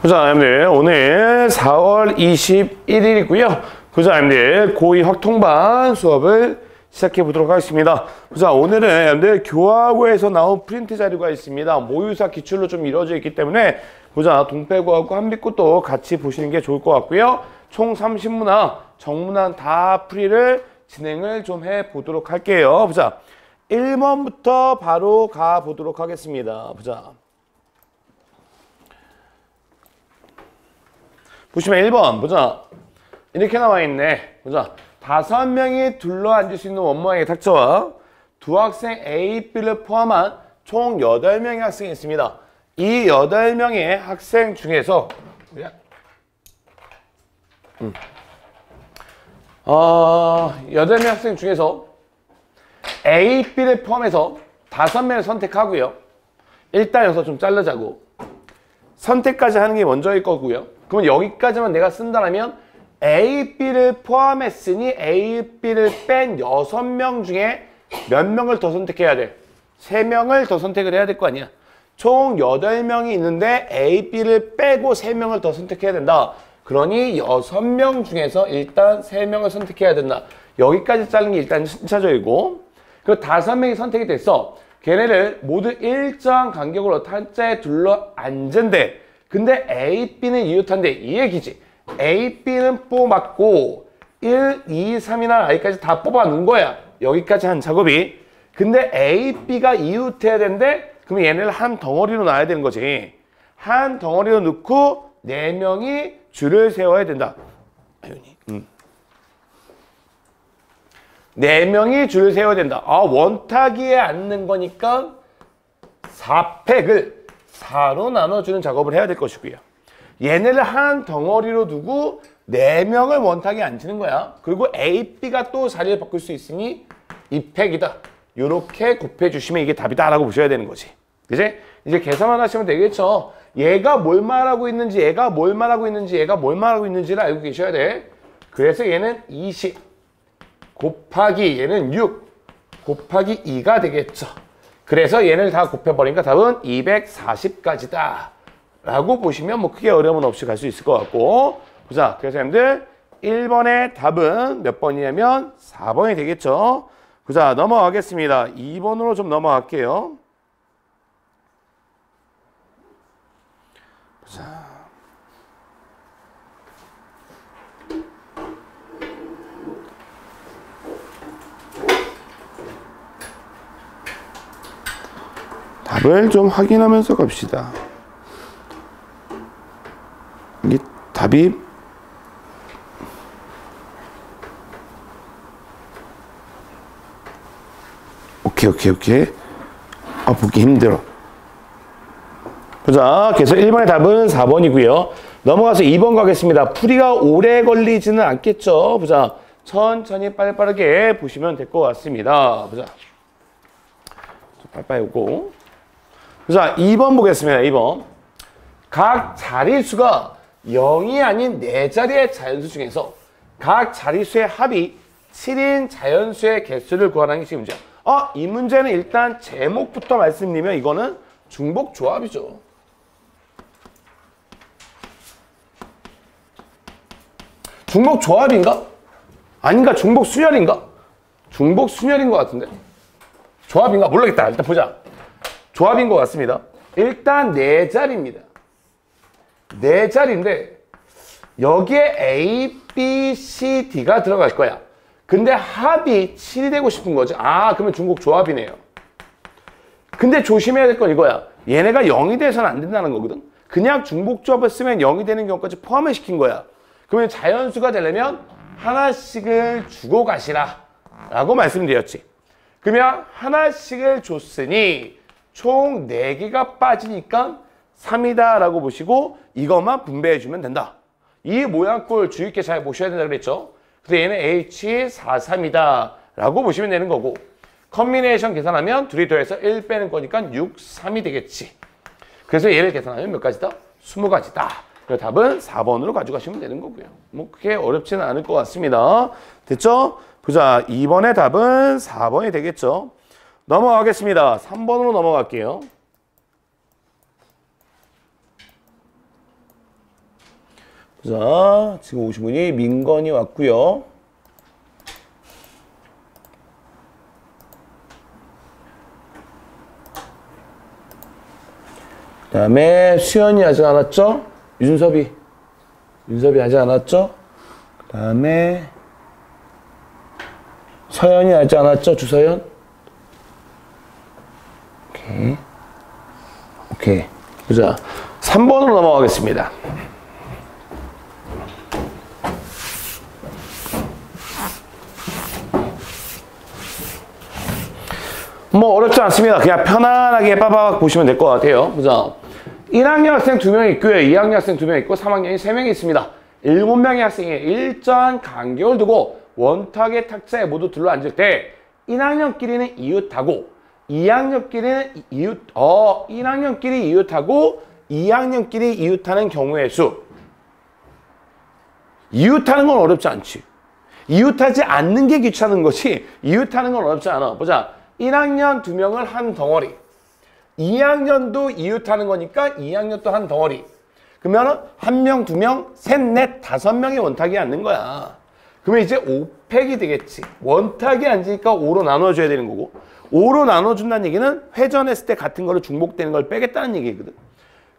자, 여러분들 오늘 4월 21일이고요. 자, 여러분들 고2 확통반 수업을 시작해 보도록 하겠습니다. 자, 오늘은 여러분들 교화고에서 나온 프린트 자료가 있습니다. 모의고사 기출로 좀 이루어져 있기 때문에 보자 동배고하고 한빛꽃도 같이 보시는 게 좋을 것 같고요. 총 30문항, 정문항 다 풀이를 진행을 좀 해 보도록 할게요. 보자, 1번부터 바로 가 보도록 하겠습니다. 보자. 보시면 1번 보자. 이렇게 나와 있네. 보자. 5명이 둘러앉을 수 있는 원모양의 탁자와 두 학생 A, B를 포함한 총 8명의 학생이 있습니다. 이 8명의 학생 중에서 8명 학생 중에서 A, B를 포함해서 5명을 선택하고요. 일단 여기서 좀 자르자고. 선택까지 하는 게 먼저일 거고요. 그러면 여기까지만 내가 쓴다면 A, B를 포함했으니 A, B를 뺀 6명 중에 몇 명을 더 선택해야 돼? 3명을 더 선택을 해야 될 거 아니야. 총 8명이 있는데 A, B를 빼고 3명을 더 선택해야 된다. 그러니 6명 중에서 일단 3명을 선택해야 된다. 여기까지 자른 게 일단 순차적이고, 그 5명이 선택이 됐어. 걔네를 모두 일정한 간격으로 탁자에 둘러 앉은데, 근데 A, B는 이웃한데 이 얘기지. A, B는 뽑았고 1, 2, 3이나 I까지 다 뽑아 놓은 거야. 여기까지 한 작업이. 근데 A, B가 이웃해야 되는데 그럼 얘네를 한 덩어리로 놔야 되는 거지. 한 덩어리로 넣고 4명이 줄을 세워야 된다. 4명이 줄을 세워야 된다. 원타기에 앉는 거니까 4팩을 4로 나눠주는 작업을 해야 될 것이고요. 얘네를 한 덩어리로 두고 4명을 원탁에 앉히는 거야. 그리고 A, B가 또 자리를 바꿀 수 있으니 2팩이다. 이렇게 곱해주시면 이게 답이다 라고 보셔야 되는 거지. 이제 계산만 하시면 되겠죠. 얘가 뭘 말하고 있는지, 얘가 뭘 말하고 있는지, 얘가 뭘 말하고 있는지를 알고 계셔야 돼. 그래서 얘는 20 곱하기 얘는 6 곱하기 2가 되겠죠. 그래서 얘를 다 곱해버리니까 답은 240까지다 라고 보시면 뭐 크게 어려움은 없이 갈 수 있을 것 같고. 보자. 그래서 여러분들 1번의 답은 몇 번이냐면 4번이 되겠죠. 보자. 넘어가겠습니다. 2번으로 좀 넘어갈게요. 보자. 답을 좀 확인하면서 갑시다. 이게 답이 오케이. 보기 힘들어. 보자. 그래서 1번의 답은 4번이고요. 넘어가서 2번 가겠습니다. 풀이가 오래 걸리지는 않겠죠. 보자. 천천히 빠르게 보시면 될 것 같습니다. 보자. 빨리 오고. 자, 2번 보겠습니다. 2번. 각 자릿수가 0이 아닌 4자리의 자연수 중에서 각 자릿수의 합이 7인 자연수의 개수를 구하라는 게 문제야. 이 문제는 일단 제목부터 말씀드리면 이거는 중복조합이죠. 중복조합인가? 아닌가? 중복순열인가? 중복순열인 것 같은데. 조합인가? 모르겠다. 일단 보자. 조합인 것 같습니다. 일단 4자리입니다. 4자리인데 여기에 A, B, C, D가 들어갈 거야. 근데 합이 7이 되고 싶은 거죠. 그러면 중복조합이네요. 근데 조심해야 될 건 이거야. 얘네가 0이 돼서는 안 된다는 거거든. 그냥 중복조합을 쓰면 0이 되는 경우까지 포함을 시킨 거야. 그러면 자연수가 되려면 하나씩을 주고 가시라 라고 말씀드렸지. 그러면 하나씩을 줬으니 총 4개가 빠지니까 3이다 라고 보시고 이것만 분배해주면 된다. 이 모양꼴 주의 있게 잘 보셔야 된다 그랬죠. 그래서 얘는 H43이다 라고 보시면 되는 거고, 컨비네이션 계산하면 둘이 더해서 1 빼는 거니까 6, 3이 되겠지. 그래서 얘를 계산하면 몇 가지다? 20가지다. 그래서 답은 4번으로 가져가시면 되는 거고요. 뭐 그렇게 어렵지는 않을 것 같습니다. 됐죠? 보자. 2번의 답은 4번이 되겠죠. 넘어가겠습니다. 3번으로 넘어갈게요. 자, 지금 오신 분이 민건이 왔고요. 그 다음에 수연이 아직 안 왔죠? 윤섭이 아직 안 왔죠? 그 다음에 서연이 아직 안 왔죠? 주서연? 오케이. 자, 3번으로 넘어가겠습니다. 뭐 어렵지 않습니다. 그냥 편안하게 빠바박 보시면 될 것 같아요. 그죠? 1학년 학생 2명 있고요. 2학년 학생 2명 있고 3학년이 3명 있습니다. 7명의 학생이 일정한 간격을 두고 원탁의 탁자에 모두 둘러앉을 때 1학년끼리는 이웃하고 1학년끼리 이웃하고 2학년끼리 이웃하는 경우의 수. 이웃하는 건 어렵지 않지. 이웃하지 않는 게 귀찮은 거지 이웃하는 건 어렵지 않아. 보자. 1학년 2명을 한 덩어리. 2학년도 이웃하는 거니까 2학년도 한 덩어리. 그러면 1명, 2명, 셋, 넷, 5명이 원탁이 앉는 거야. 그러면 이제 5팩이 되겠지. 원탁이 앉으니까 5로 나눠줘야 되는 거고 5로 나눠준다는 얘기는 회전했을 때 같은 거를 중복되는 걸 빼겠다는 얘기거든.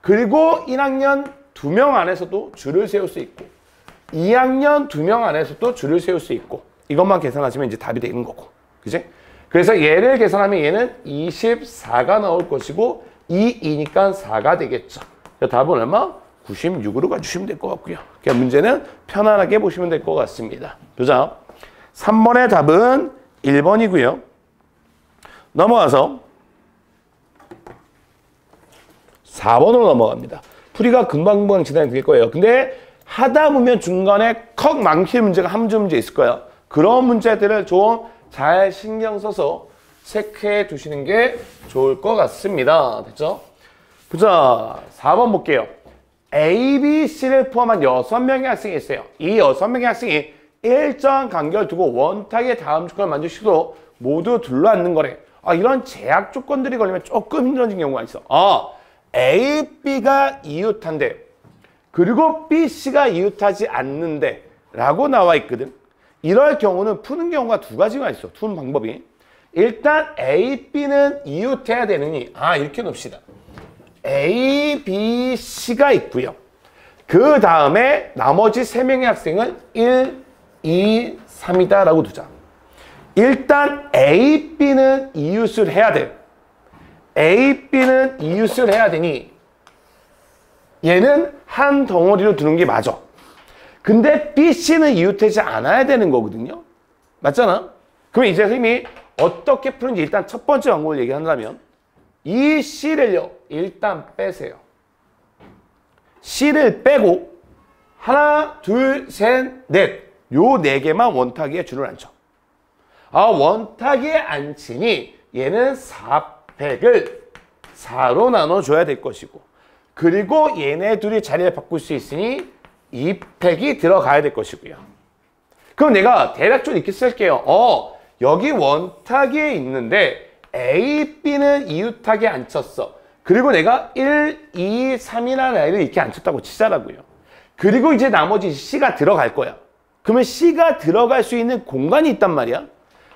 그리고 1학년 2명 안에서도 줄을 세울 수 있고 2학년 2명 안에서도 줄을 세울 수 있고 이것만 계산하시면 이제 답이 되는 거고. 그지? 그래서 얘를 계산하면 얘는 24가 나올 것이고 2니까 4가 되겠죠. 답은 얼마? 96으로 가주시면 될 것 같고요. 그러니까 문제는 편안하게 보시면 될 것 같습니다. 보자. 3번의 답은 1번이고요. 넘어가서 4번으로 넘어갑니다. 풀이가 금방금방 진행이 될 거예요. 근데 하다 보면 중간에 컥 망칠 문제가 한 문제 있을 거예요. 그런 문제들을 좀 잘 신경 써서 체크해 두시는 게 좋을 것 같습니다. 됐죠? 보자. 4번 볼게요. A, B, C를 포함한 6명의 학생이 있어요. 이 6명의 학생이 일정한 간격을 두고 원탁의 다음 조건을 만족시키도록 모두 둘러앉는 거래. 이런 제약 조건들이 걸리면 조금 힘들어진 경우가 있어. A, B가 이웃한데 그리고 B, C가 이웃하지 않는데 라고 나와 있거든. 이럴 경우는 푸는 경우가 2가지가 있어. 푸는 방법이. 일단 A, B는 이웃해야 되느니 이렇게 놓읍시다. A, B, C가 있고요. 그 다음에 나머지 3명의 학생은 1, 2, 3이다 라고 두자. 일단 A, B는 이웃을 해야 돼. A, B는 이웃을 해야 되니 얘는 한 덩어리로 두는 게 맞아. 근데 B, C는 이웃하지 않아야 되는 거거든요. 맞잖아? 그럼 이제 선생님이 어떻게 푸는지 일단 첫 번째 방법을 얘기한다면 이 C를요. 일단 빼세요. C를 빼고 하나, 둘, 셋, 넷. 요 4개만 원탁에 줄을 앉혀. 원탁에 앉히니 얘는 4팩을 4로 나눠줘야 될 것이고 그리고 얘네 둘이 자리를 바꿀 수 있으니 2팩이 들어가야 될 것이고요. 그럼 내가 대략적으로 이렇게 쓸게요. 여기 원탁에 있는데 A, B는 이웃하게 앉혔어. 그리고 내가 1, 2, 3이라는 아이를 이렇게 앉혔다고 치자라고요. 그리고 이제 나머지 C가 들어갈 거야. 그러면 C가 들어갈 수 있는 공간이 있단 말이야.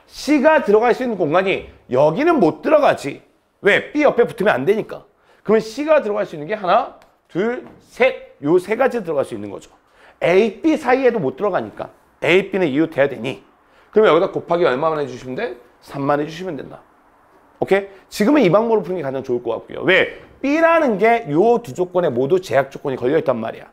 C가 들어갈 수 있는 공간이 여기는 못 들어가지. 왜? B 옆에 붙으면 안 되니까. 그러면 C가 들어갈 수 있는 게 하나, 둘, 셋. 요 3가지 들어갈 수 있는 거죠. A, B 사이에도 못 들어가니까 A, B는 이웃해야 되니 그러면 여기다 곱하기 얼마만 해주시면 돼? 3만 해주시면 된다. 오케이? 지금은 이 방법으로 푸는 게 가장 좋을 것 같고요. 왜? B라는 게 요 2 조건에 모두 제약 조건이 걸려있단 말이야.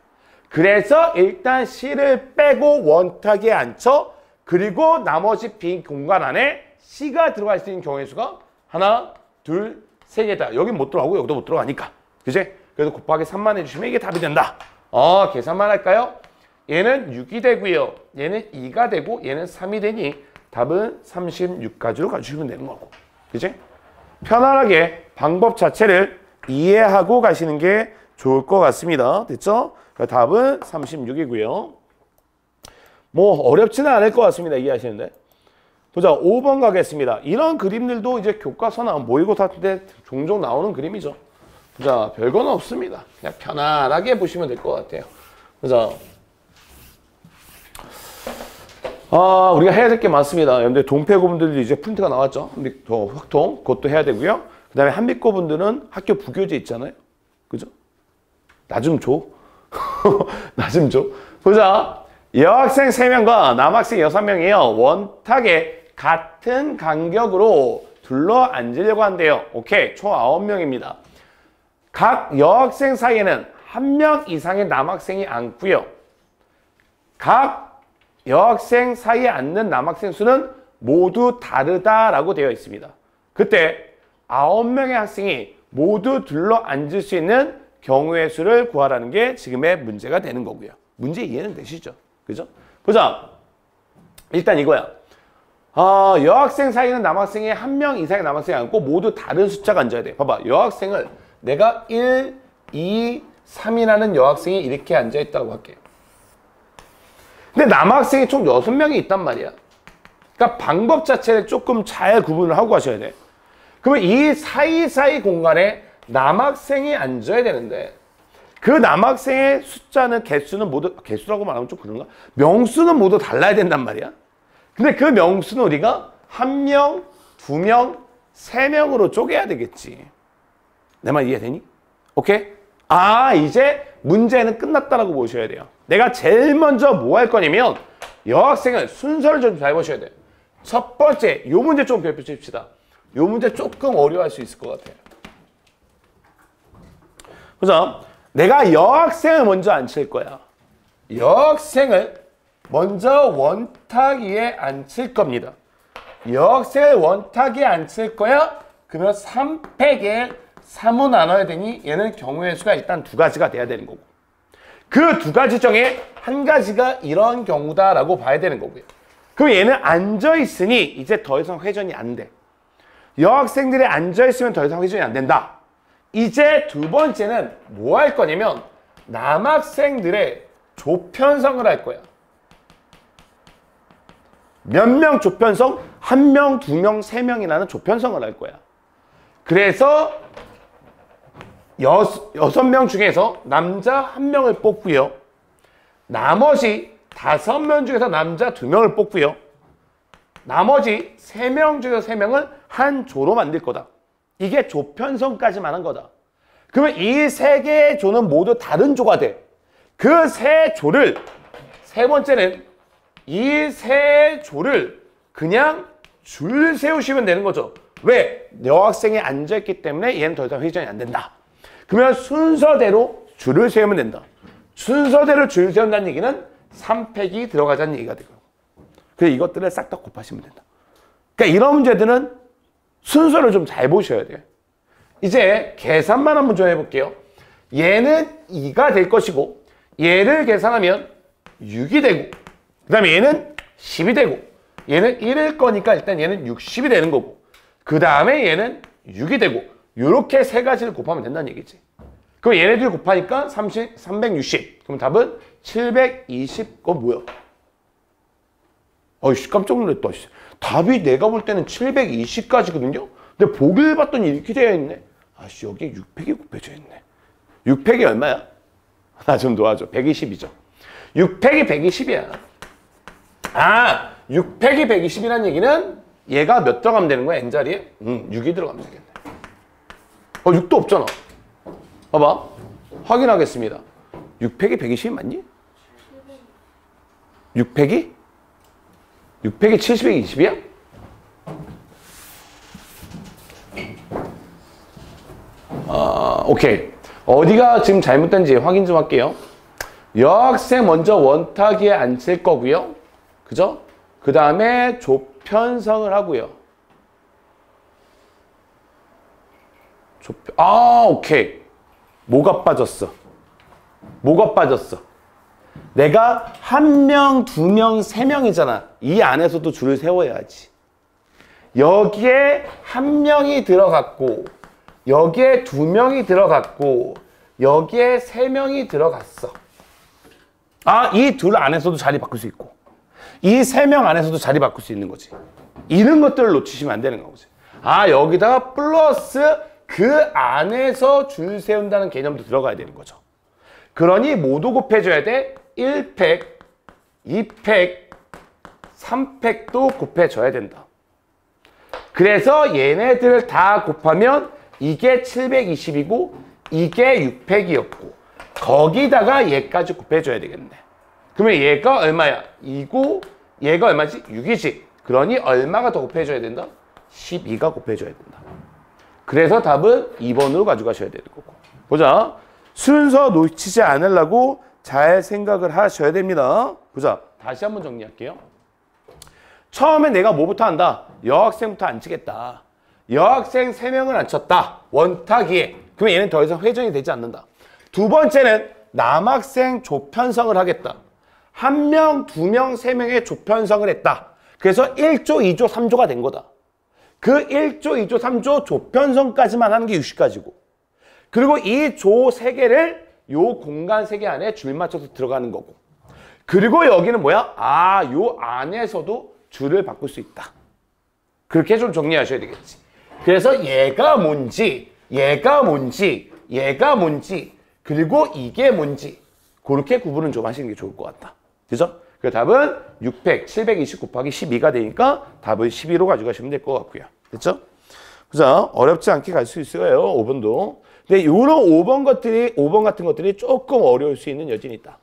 그래서 일단 C를 빼고 원탁에 앉혀 그리고 나머지 빈 공간 안에 C가 들어갈 수 있는 경우의 수가 하나, 둘, 세 개다. 여긴 못 들어가고 여기도 못 들어가니까. 그지? 그래서 곱하기 3만 해주시면 이게 답이 된다. 계산만 할까요? 얘는 6이 되고요. 얘는 2가 되고 얘는 3이 되니 답은 36까지로 가주시면 되는 거고. 그지? 편안하게 방법 자체를 이해하고 가시는 게 좋을 것 같습니다. 됐죠? 답은 36이고요. 뭐 어렵지는 않을 것 같습니다. 이해하시는데. 보자, 5번 가겠습니다. 이런 그림들도 이제 교과서나 모의고사 때 종종 나오는 그림이죠. 자, 별거는 없습니다. 그냥 편안하게 보시면 될 것 같아요. 자, 우리가 해야 될 게 많습니다. 여러분들 동패고분들도 이제 프린트가 나왔죠. 확통 그것도 해야 되고요. 그 다음에 한미고분들은 학교 부교재 있잖아요. 그죠? 나 좀 줘. 나 좀 줘. 보자. 여학생 3명과 남학생 6명이요. 원탁에 같은 간격으로 둘러 앉으려고 한대요. 오케이. 총 9명입니다. 각 여학생 사이에는 1명 이상의 남학생이 앉고요. 각 여학생 사이에 앉는 남학생 수는 모두 다르다라고 되어 있습니다. 그때 9명의 학생이 모두 둘러 앉을 수 있는 경우의 수를 구하라는 게 지금의 문제가 되는 거고요. 문제 이해는 되시죠? 그죠? 보자. 일단 이거야. 여학생 사이는 남학생이 1명 이상의 남학생이 앉고 모두 다른 숫자가 앉아야 돼. 봐봐. 여학생을 내가 1, 2, 3이라는 여학생이 이렇게 앉아있다고 할게. 근데 남학생이 총 6명이 있단 말이야. 그러니까 방법 자체를 조금 잘 구분을 하고 하셔야 돼. 그러면 이 사이사이 공간에 남학생이 앉아야 되는데 그 남학생의 숫자는 개수는 모두, 개수라고 말하면 좀 그런가? 명수는 모두 달라야 된단 말이야. 근데 그 명수는 우리가 1명, 2명, 3명으로 쪼개야 되겠지. 내 말 이해되니? 오케이? 이제 문제는 끝났다라고 보셔야 돼요. 내가 제일 먼저 뭐 할 거냐면 여학생은 순서를 좀 잘 보셔야 돼요. 첫 번째, 요 문제 좀 짚읍시다. 요 문제 조금 어려워할 수 있을 것 같아요. 그래서 내가 여학생을 먼저 앉힐 거야. 여학생을 먼저 원탁 위에 앉힐 겁니다. 여학생을 원탁 위에 앉힐 거야? 그러면 3팩에 3로 나눠야 되니 얘는 경우의 수가 일단 2가지가 돼야 되는 거고. 그 2가지 중에 한 가지가 이런 경우다라고 봐야 되는 거고요. 그럼 얘는 앉아있으니 이제 더 이상 회전이 안 돼. 여학생들이 앉아있으면 더 이상 회전이 안 된다. 이제 두 번째는 뭐 할 거냐면 남학생들의 조편성을 할 거야. 몇 명 조편성? 1명, 2명, 3명이라는 조편성을 할 거야. 그래서 6명 중에서 남자 1명을 뽑고요. 나머지 5명 중에서 남자 2명을 뽑고요. 나머지 3명 중에서 3명을 한 조로 만들 거다. 이게 조편성까지만 한 거다. 그러면 이 3개의 조는 모두 다른 조가 돼. 그 3조를, 세 번째는 이 3조를 그냥 줄 세우시면 되는 거죠. 왜? 여학생이 앉아있기 때문에 얘는 더 이상 회전이 안 된다. 그러면 순서대로 줄을 세우면 된다. 순서대로 줄 세운다는 얘기는 3팩이 들어가자는 얘기가 되고. 그래서 이것들을 싹 다 곱하시면 된다. 그러니까 이런 문제들은 순서를 좀 잘 보셔야 돼요. 이제 계산만 한번 좀 해볼게요. 얘는 2가 될 것이고 얘를 계산하면 6이 되고 그 다음에 얘는 10이 되고 얘는 1일 거니까 일단 얘는 60이 되는 거고 그 다음에 얘는 6이 되고 이렇게 세 가지를 곱하면 된다는 얘기지. 그럼 얘네들 곱하니까 360. 그럼 답은 720. 뭐야? 어이씨, 깜짝 놀랐다. 답이 내가 볼 때는 720까지거든요? 근데 보기를 봤더니 이렇게 되어 있네. 아씨, 여기에 6팩이 곱해져 있네. 6팩이 얼마야? 나 좀 도와줘. 120이죠. 6팩이 120이야. 6팩이 120이라는 얘기는 얘가 몇 들어가면 되는 거야? n자리에? 6이 들어가면 되겠네. 6도 없잖아. 봐봐. 확인하겠습니다. 6팩이 120이 맞니? 6팩이? 6팩이 70에 20이야? 오케이. 어디가 지금 잘못된지 확인 좀 할게요. 여학생 먼저 원탁위에 앉힐 거고요. 그죠? 그 다음에 조편성을 하고요. 오케이. 뭐가 빠졌어? 뭐가 빠졌어? 내가 1명, 2명, 3명이잖아. 이 안에서도 줄을 세워야지. 여기에 1명이 들어갔고 여기에 2명이 들어갔고 여기에 3명이 들어갔어. 이 둘 안에서도 자리 바꿀 수 있고 이 3명 안에서도 자리 바꿀 수 있는 거지. 이런 것들을 놓치시면 안 되는 거지. 여기다가 플러스 그 안에서 줄 세운다는 개념도 들어가야 되는 거죠. 그러니 모두 곱해줘야 돼. 1팩, 2팩, 3팩도 곱해줘야 된다. 그래서 얘네들 다 곱하면 이게 720이고 이게 6팩이었고 거기다가 얘까지 곱해줘야 되겠네. 그러면 얘가 얼마야? 2고 얘가 얼마지? 6이지. 그러니 얼마가 더 곱해줘야 된다? 12가 곱해줘야 된다. 그래서 답은 2번으로 가져가셔야 되는 거고. 보자. 순서 놓치지 않으려고 잘 생각을 하셔야 됩니다. 보자. 다시 한번 정리할게요. 처음에 내가 뭐부터 한다? 여학생부터 안 치겠다. 여학생 3명을 안 쳤다. 원탁이에. 그러면 얘는 더 이상 회전이 되지 않는다. 두 번째는 남학생 조편성을 하겠다. 1명, 2명, 3명의 조편성을 했다. 그래서 1조, 2조, 3조가 된 거다. 그 1조, 2조, 3조 조편성까지만 하는 게 60가지고 그리고 이 조 3개를 요 공간 3개 안에 줄 맞춰서 들어가는 거고 그리고 여기는 뭐야? 아, 요 안에서도 줄을 바꿀 수 있다. 그렇게 좀 정리하셔야 되겠지. 그래서 얘가 뭔지, 얘가 뭔지, 얘가 뭔지, 그리고 이게 뭔지 그렇게 구분을 좀 하시는 게 좋을 것 같다. 그죠? 그 답은 600, 720 곱하기 12가 되니까 답을 12로 가져가시면 될 것 같고요. 됐죠? 자, 어렵지 않게 갈 수 있어요. 5번도. 근데 이런 5번 같은 것들이 조금 어려울 수 있는 여진이 있다.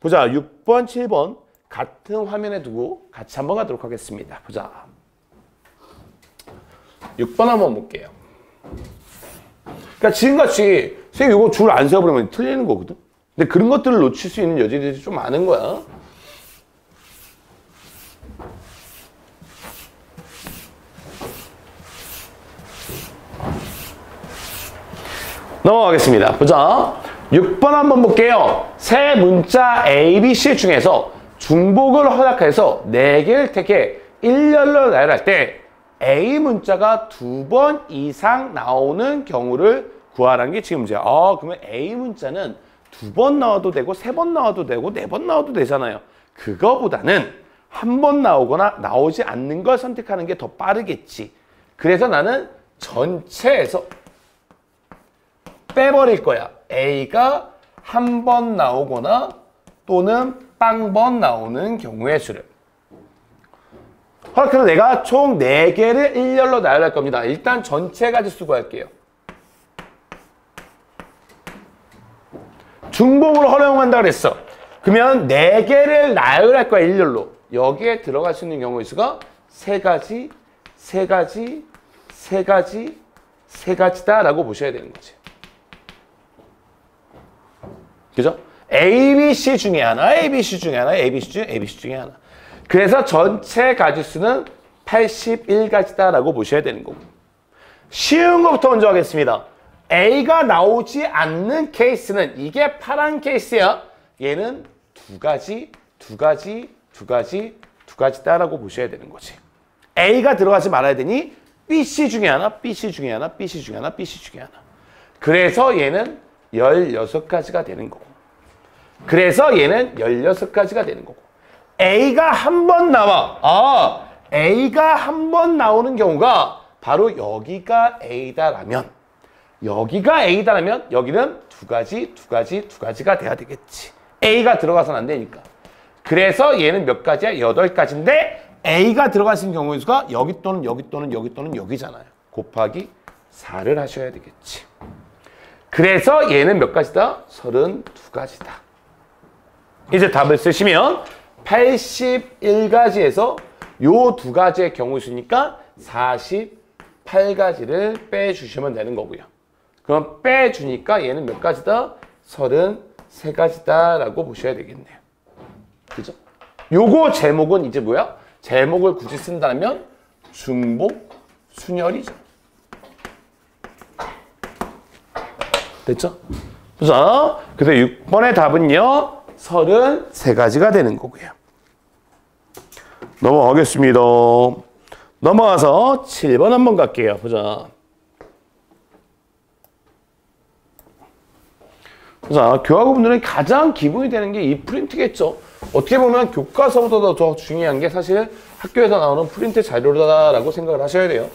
보자. 6번, 7번 같은 화면에 두고 같이 한번 가도록 하겠습니다. 보자. 6번 한번 볼게요. 그러니까 지금같이 선생님 이거 줄 안 세워버리면 틀리는 거거든. 근데 그런 것들을 놓칠 수 있는 여지들이 좀 많은 거야. 넘어가겠습니다. 보자. 6번 한번 볼게요. 세 문자 A, B, C 중에서 중복을 허락해서 4개를 택해 일렬로 나열할 때 A 문자가 2번 이상 나오는 경우를 구하라는 게 지금 문제야. 그러면 A 문자는 2번 나와도 되고 3번 나와도 되고 4번 나와도 되잖아요. 그거보다는 한 번 나오거나 나오지 않는 걸 선택하는 게 더 빠르겠지. 그래서 나는 전체에서 빼버릴 거야. A가 한 번 나오거나 또는 빵번 나오는 경우의 수를. 그래서 내가 총 4개를 일렬로 나열할 겁니다. 일단 전체 가지수 구할게요. 중복으로 활용한다 그랬어. 그러면 4개를 나열할 거야, 일렬로. 여기에 들어갈 수 있는 경우의 수가 3가지, 3가지, 3가지, 3가지다라고 보셔야 되는 거지. 그죠? A, B, C 중에 하나, A, B, C 중에 하나, A, B, C 중에, A, B, C 중에 하나. 그래서 전체 가지수는 81가지다라고 보셔야 되는 거고. 쉬운 것부터 먼저 하겠습니다. A가 나오지 않는 케이스는 이게 파란 케이스야. 얘는 2가지, 2가지, 2가지, 2가지다라고 보셔야 되는 거지. A가 들어가지 말아야 되니 B, C 중에 하나, B, C 중에 하나, B, C 중에 하나, B, C 중에 하나. 그래서 얘는 16가지가 되는 거고. 그래서 얘는 16가지가 되는 거고. A가 한 번 나와. A가 한 번 나오는 경우가 바로 여기가 A다라면 여기가 A다라면 여기는 2가지, 2가지, 2가지가 돼야 되겠지. A가 들어가서는 안 되니까. 그래서 얘는 몇 가지야? 8가지인데 A가 들어가신 경우의 수가 여기 또는 여기 또는 여기 또는 여기잖아요. 곱하기 4를 하셔야 되겠지. 그래서 얘는 몇 가지다? 32가지다. 이제 답을 쓰시면 81가지에서 요 2가지의 경우의 수니까 48가지를 빼주시면 되는 거고요. 그럼 빼주니까 얘는 몇 가지다? 33가지다라고 보셔야 되겠네요. 그죠? 요거 제목은 이제 뭐야? 제목을 굳이 쓴다면 중복 순열이죠. 됐죠? 자, 그래서 6번의 답은요, 33가지가 되는 거고요. 넘어가겠습니다. 넘어가서 7번 한번 갈게요. 보자. 자, 교과서분들은 가장 기본이 되는 게 이 프린트겠죠. 어떻게 보면 교과서보다 더 중요한 게 사실 학교에서 나오는 프린트 자료다라고 생각을 하셔야 돼요.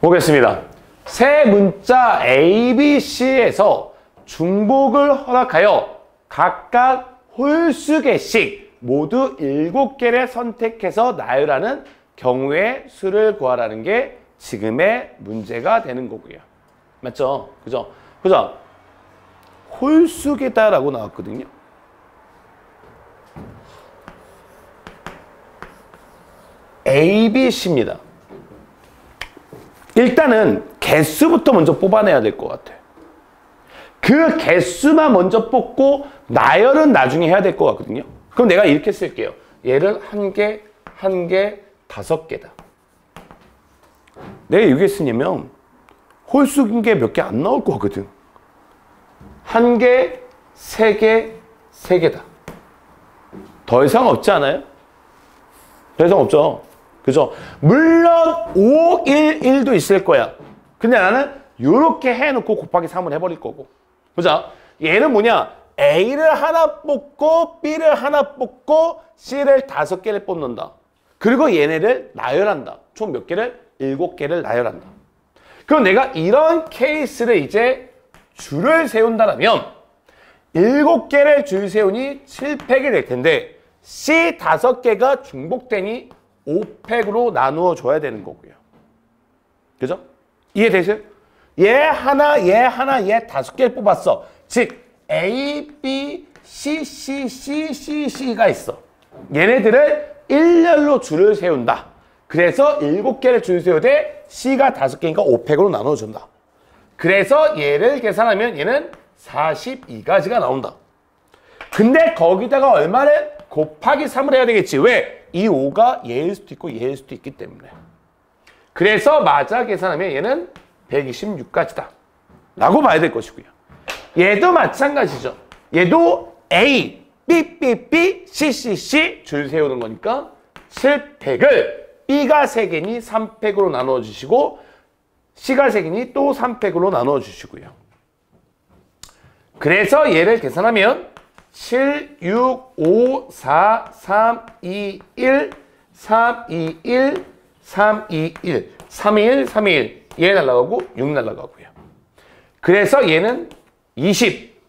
보겠습니다. 세 문자 A, B, C에서 중복을 허락하여 각각 홀수 개씩 모두 7개를 선택해서 나열하는 경우의 수를 구하라는 게 지금의 문제가 되는 거고요. 맞죠? 그죠? 그죠? 홀수계다라고 나왔거든요. A, B, C입니다. 일단은 개수부터 먼저 뽑아내야 될 것 같아요. 그 개수만 먼저 뽑고 나열은 나중에 해야 될 것 같거든요. 그럼 내가 이렇게 쓸게요. 얘를 1개, 1개, 5개다. 내가 이렇게 쓰냐면 홀수인 게 몇 개 안 나올 것 같거든. 1개, 3개, 3개다. 더 이상 없지 않아요? 더 이상 없죠. 그죠? 물론 5, 1, 1도 있을 거야. 근데 나는 이렇게 해놓고 곱하기 3을 해버릴 거고. 그죠? 얘는 뭐냐? A를 하나 뽑고 B를 하나 뽑고 C를 5개를 뽑는다. 그리고 얘네를 나열한다. 총 몇 개를? 7개를 나열한다. 그럼 내가 이런 케이스를 이제 줄을 세운다면 7개를 줄 세우니 7팩이 될 텐데 C 5개가 중복되니 5팩으로 나누어 줘야 되는 거고요. 그죠? 이해되세요? 얘 하나, 얘 하나, 얘 5개를 뽑았어. 즉 A, B, C, C, C, C, C가 있어. 얘네들을 일렬로 줄을 세운다. 그래서 7개를 줄 세우되 C가 5개니까 5팩으로 나눠준다. 그래서 얘를 계산하면 얘는 42가지가 나온다. 근데 거기다가 얼마를? 곱하기 3을 해야 되겠지. 왜? 이 5가 얘일 수도 있고 얘일 수도 있기 때문에. 그래서 맞아 계산하면 얘는 126가지다. 라고 봐야 될 것이고요. 얘도 마찬가지죠. 얘도 A, B, B, B, C, C, C 줄 세우는 거니까 7팩을 B가 3개니 3팩으로 나누어 주시고 C가 3개니 또 3팩으로 나누어 주시고요. 그래서 얘를 계산하면 7, 6, 5, 4, 3, 2, 1, 3, 2, 1, 3, 2, 1, 3, 2, 1, 3, 2, 1 얘 날라가고 6 날라가고요. 그래서 얘는 20,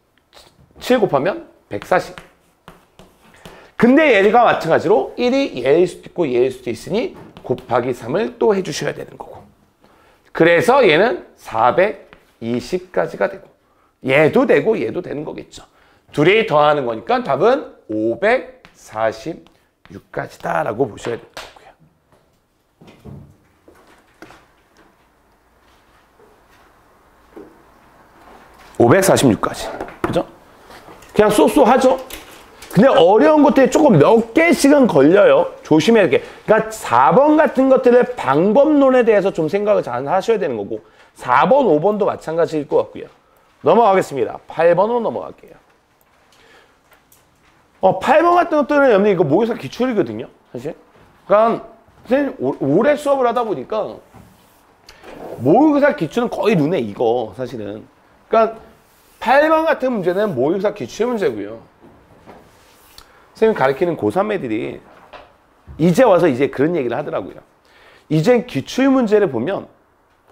7 곱하면 140. 근데 얘가 마찬가지로 1이 얘일 수도 있고 얘일 수도 있으니 곱하기 3을 또 해주셔야 되는 거고. 그래서 얘는 420까지가 되고 얘도 되고 얘도 되는 거겠죠. 둘이 더하는 거니까 답은 546까지다 라고 보셔야 될 거고요. 546까지. 그죠? 그냥 쏘쏘하죠? 근데 어려운 것들이 조금 몇 개씩은 걸려요. 조심해야 돼. 그러니까 4번 같은 것들의 방법론에 대해서 좀 생각을 잘 하셔야 되는 거고 4번, 5번도 마찬가지일 것 같고요. 넘어가겠습니다. 8번으로 넘어갈게요. 8번 같은 것들은 여러분들 이거 모의고사 기출이거든요. 사실. 그러니까 선생님 오래 수업을 하다 보니까 모의고사 기출은 거의 눈에 익어. 사실은. 그러니까 8번 같은 문제는 모의고사 기출 문제고요. 선생님 가르치는 고3 애들이 이제 와서 이제 그런 얘기를 하더라고요. 이젠 기출 문제를 보면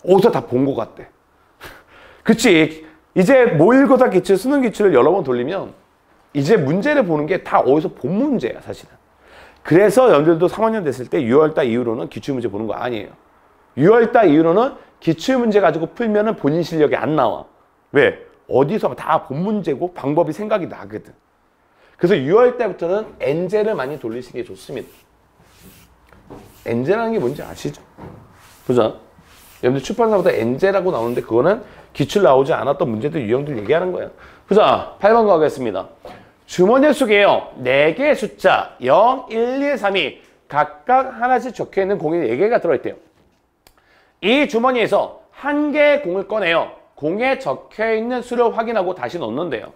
어디서 다 본 것 같대. 그치? 이제 모의고사 기출, 수능 기출을 여러 번 돌리면 이제 문제를 보는 게 다 어디서 본 문제야, 사실은. 그래서 여러분들도 3학년 됐을 때 6월달 이후로는 기출 문제 보는 거 아니에요. 6월달 이후로는 기출 문제 가지고 풀면은 본인 실력이 안 나와. 왜? 어디서 다 본 문제고 방법이 생각이 나거든. 그래서 6월 때부터는 엔젤을 많이 돌리시는 게 좋습니다. 엔젤이라는 게 뭔지 아시죠? 그죠? 여러분들 출판사보다 엔젤하고 나오는데 그거는 기출 나오지 않았던 문제들 유형들 얘기하는 거예요. 그죠? 8번 가겠습니다. 주머니 속에요. 4개의 숫자 0, 1, 2, 3이 각각 하나씩 적혀있는 공이 4개가 들어있대요. 이 주머니에서 한 개의 공을 꺼내요. 공에 적혀있는 수를 확인하고 다시 넣는데요.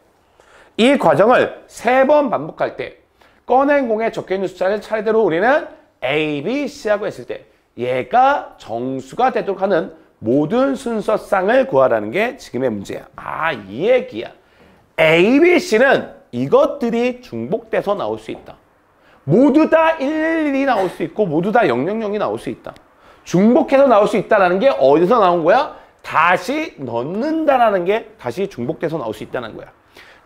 이 과정을 3번 반복할 때 꺼낸 공에 적혀있는 숫자를 차례대로 우리는 A, B, C하고 했을 때 얘가 정수가 되도록 하는 모든 순서쌍을 구하라는 게 지금의 문제야. 이 얘기야. A, B, C는 이것들이 중복돼서 나올 수 있다. 모두 다 111이 나올 수 있고 모두 다 000이 나올 수 있다. 중복해서 나올 수 있다는 게 어디서 나온 거야? 다시 넣는다라는 게 다시 중복돼서 나올 수 있다는 거야.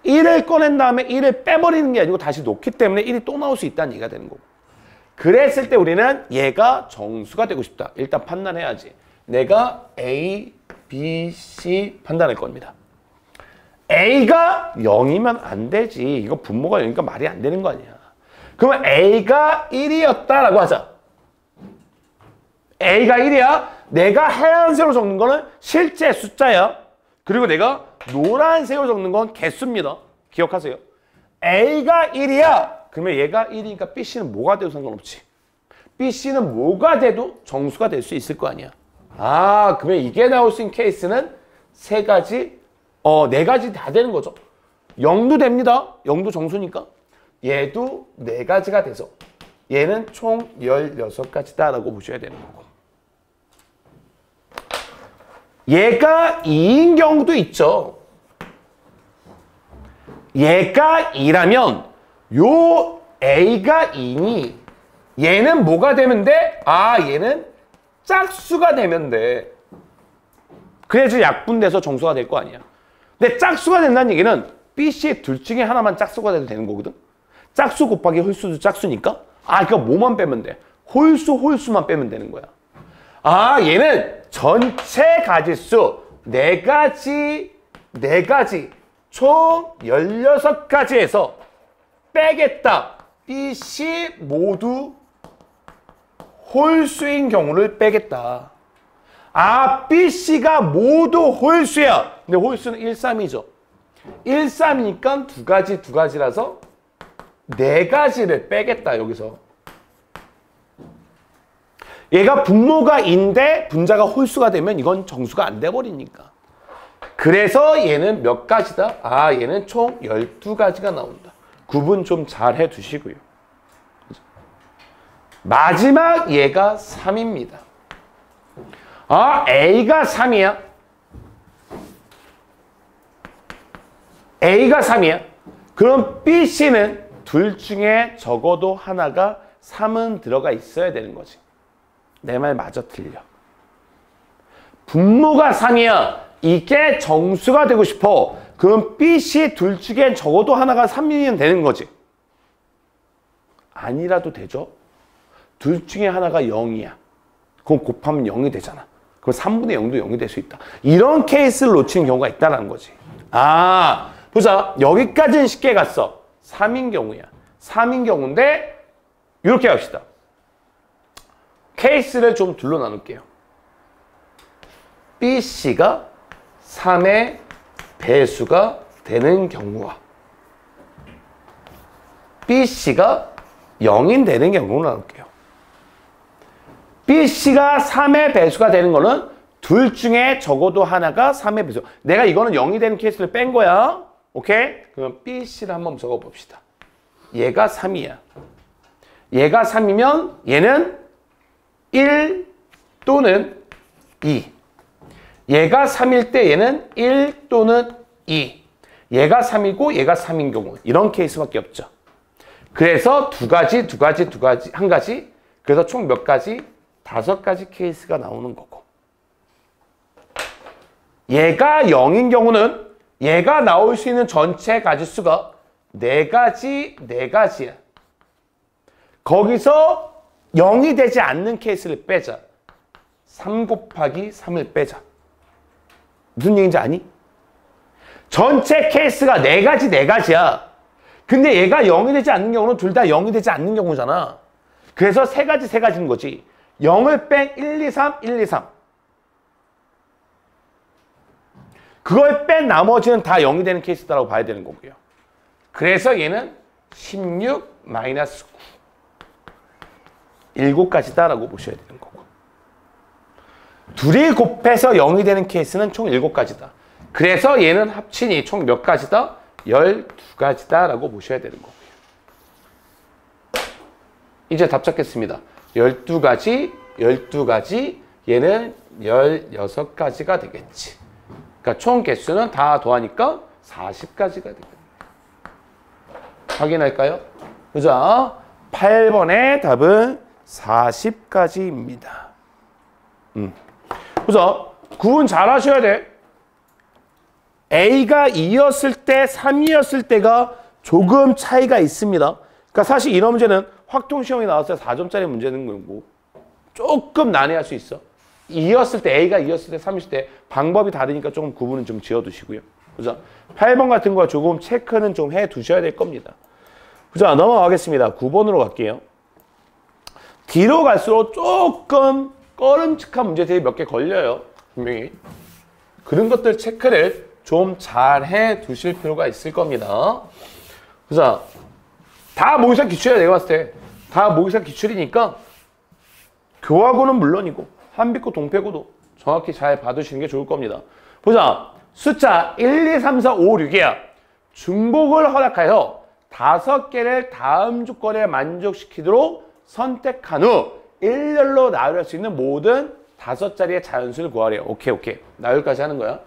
1을 꺼낸 다음에 1을 빼버리는 게 아니고 다시 놓기 때문에 1이 또 나올 수 있다는 얘기가 되는 거고. 그랬을 때 우리는 얘가 정수가 되고 싶다. 일단 판단해야지. 내가 A, B, C 판단할 겁니다. A가 0이면 안 되지. 이거 분모가 0이니까 말이 안 되는 거 아니야. 그러면 A가 1이었다라고 하자. A가 1이야. 내가 하얀색으로 적는 거는 실제 숫자야. 그리고 내가 노란색으로 적는 건 개수입니다. 기억하세요. A가 1이야. 그러면 얘가 1이니까 BC는 뭐가 돼도 상관없지. BC는 뭐가 돼도 정수가 될 수 있을 거 아니야. 아, 그러면 이게 나올 수 있는 케이스는 세 가지, 네 가지 다 되는 거죠. 0도 됩니다. 0도 정수니까. 얘도 네 가지가 돼서 얘는 총 16가지다라고 보셔야 되는 거고. 얘가 2인 경우도 있죠. 얘가 2라면 요 A가 2니 얘는 뭐가 되면 돼? 아, 얘는 짝수가 되면 돼. 그래야지 약분돼서 정수가 될 거 아니야. 근데 짝수가 된다는 얘기는 BC 둘 중에 하나만 짝수가 돼도 되는 거거든. 짝수 곱하기 홀수도 짝수니까. 아, 그러니까 뭐만 빼면 돼? 홀수만 빼면 되는 거야. 아, 얘는 전체 가지수 4가지 총 16가지에서 빼겠다. BC 모두 홀수인 경우를 빼겠다. 아, BC가 모두 홀수야. 근데 홀수는 1, 3이죠. 1, 3이니까 두 가지라서 4가지를 빼겠다, 여기서. 얘가 분모가 인데 분자가 홀수가 되면 이건 정수가 안 돼버리니까. 그래서 얘는 몇 가지다? 아, 얘는 총 12가지가 나온다. 구분 좀 잘 해두시고요. 마지막 얘가 3입니다. 아, A가 3이야. A가 3이야. 그럼 BC는 둘 중에 적어도 하나가 3은 들어가 있어야 되는 거지. 내 말 마저 틀려. 분모가 3이야. 이게 정수가 되고 싶어. 그럼 BC 둘 중에 적어도 하나가 3이면 되는 거지. 아니라도 되죠. 둘 중에 하나가 0이야. 그럼 곱하면 0이 되잖아. 그럼 3분의 0도 0이 될 수 있다. 이런 케이스를 놓치는 경우가 있다는 거지. 아, 보자. 여기까지는 쉽게 갔어. 3인 경우야. 3인 경우인데 이렇게 합시다. 케이스를 좀 둘로 나눌게요. BC가 3의 배수가 되는 경우와 BC가 0인 되는 경우로 나눌게요. BC가 3의 배수가 되는 거는 둘 중에 적어도 하나가 3의 배수. 내가 이거는 0이 되는 케이스를 뺀 거야. 오케이? 그럼 BC를 한번 적어봅시다. 얘가 3이야. 얘가 3이면 얘는 1 또는 2. 얘가 3일 때 얘는 1 또는 2. 얘가 3이고 얘가 3인 경우. 이런 케이스밖에 없죠. 그래서 두 가지, 한 가지. 그래서 총 몇 가지? 5가지 케이스가 나오는 거고. 얘가 0인 경우는 얘가 나올 수 있는 전체 가지수가 4가지야. 거기서 0이 되지 않는 케이스를 빼자. 3 곱하기 3을 빼자. 무슨 얘기인지 아니? 전체 케이스가 4가지야. 근데 얘가 0이 되지 않는 경우는 둘 다 0이 되지 않는 경우잖아. 그래서 세 가지인 거지. 0을 뺀 1, 2, 3, 1, 2, 3. 그걸 뺀 나머지는 다 0이 되는 케이스다라고 봐야 되는 거고요. 그래서 얘는 16 마이너스 9. 7가지다라고 보셔야 되는 거고. 둘이 곱해서 0이 되는 케이스는 총 7가지다. 그래서 얘는 합친이 총 몇 가지다? 12가지다라고 보셔야 되는 거고요. 이제 답 찾겠습니다. 12가지, 얘는 16가지가 되겠지. 그러니까 총 개수는 다 더하니까 40가지가 되겠네. 확인할까요? 그죠? 8번의 답은 40가지입니다. 그죠? 구분 잘 하셔야 돼. A가 2였을 때 3이었을 때가 조금 차이가 있습니다. 그러니까 사실 이런 문제는 확통시험에 나왔을 때 4점짜리 문제는 거고 조금 난해할 수 있어. 2였을 때 A가 2였을 때 3이었을 때 방법이 다르니까 조금 구분은 좀 지어두시고요. 그죠? 8번 같은 거 조금 체크는 좀 해두셔야 될 겁니다. 자, 넘어가겠습니다. 9번으로 갈게요. 뒤로 갈수록 조금 꺼름칙한 문제들이 몇 개 걸려요. 분명히. 그런 것들 체크를 좀 잘 해두실 필요가 있을 겁니다. 자, 다 모의사 기출이야. 내가 봤을 때. 다 모의사 기출이니까 교하고는 물론이고 한빛고 동패고도 정확히 잘 봐두시는 게 좋을 겁니다. 보자. 숫자 1, 2, 3, 4, 5, 6이야. 중복을 허락하여 5개를 다음 조건에 만족시키도록 선택한 후 일렬로 나열할 수 있는 모든 5자리의 자연수를 구하래요. 오케이, 오케이. 나열까지 하는 거야.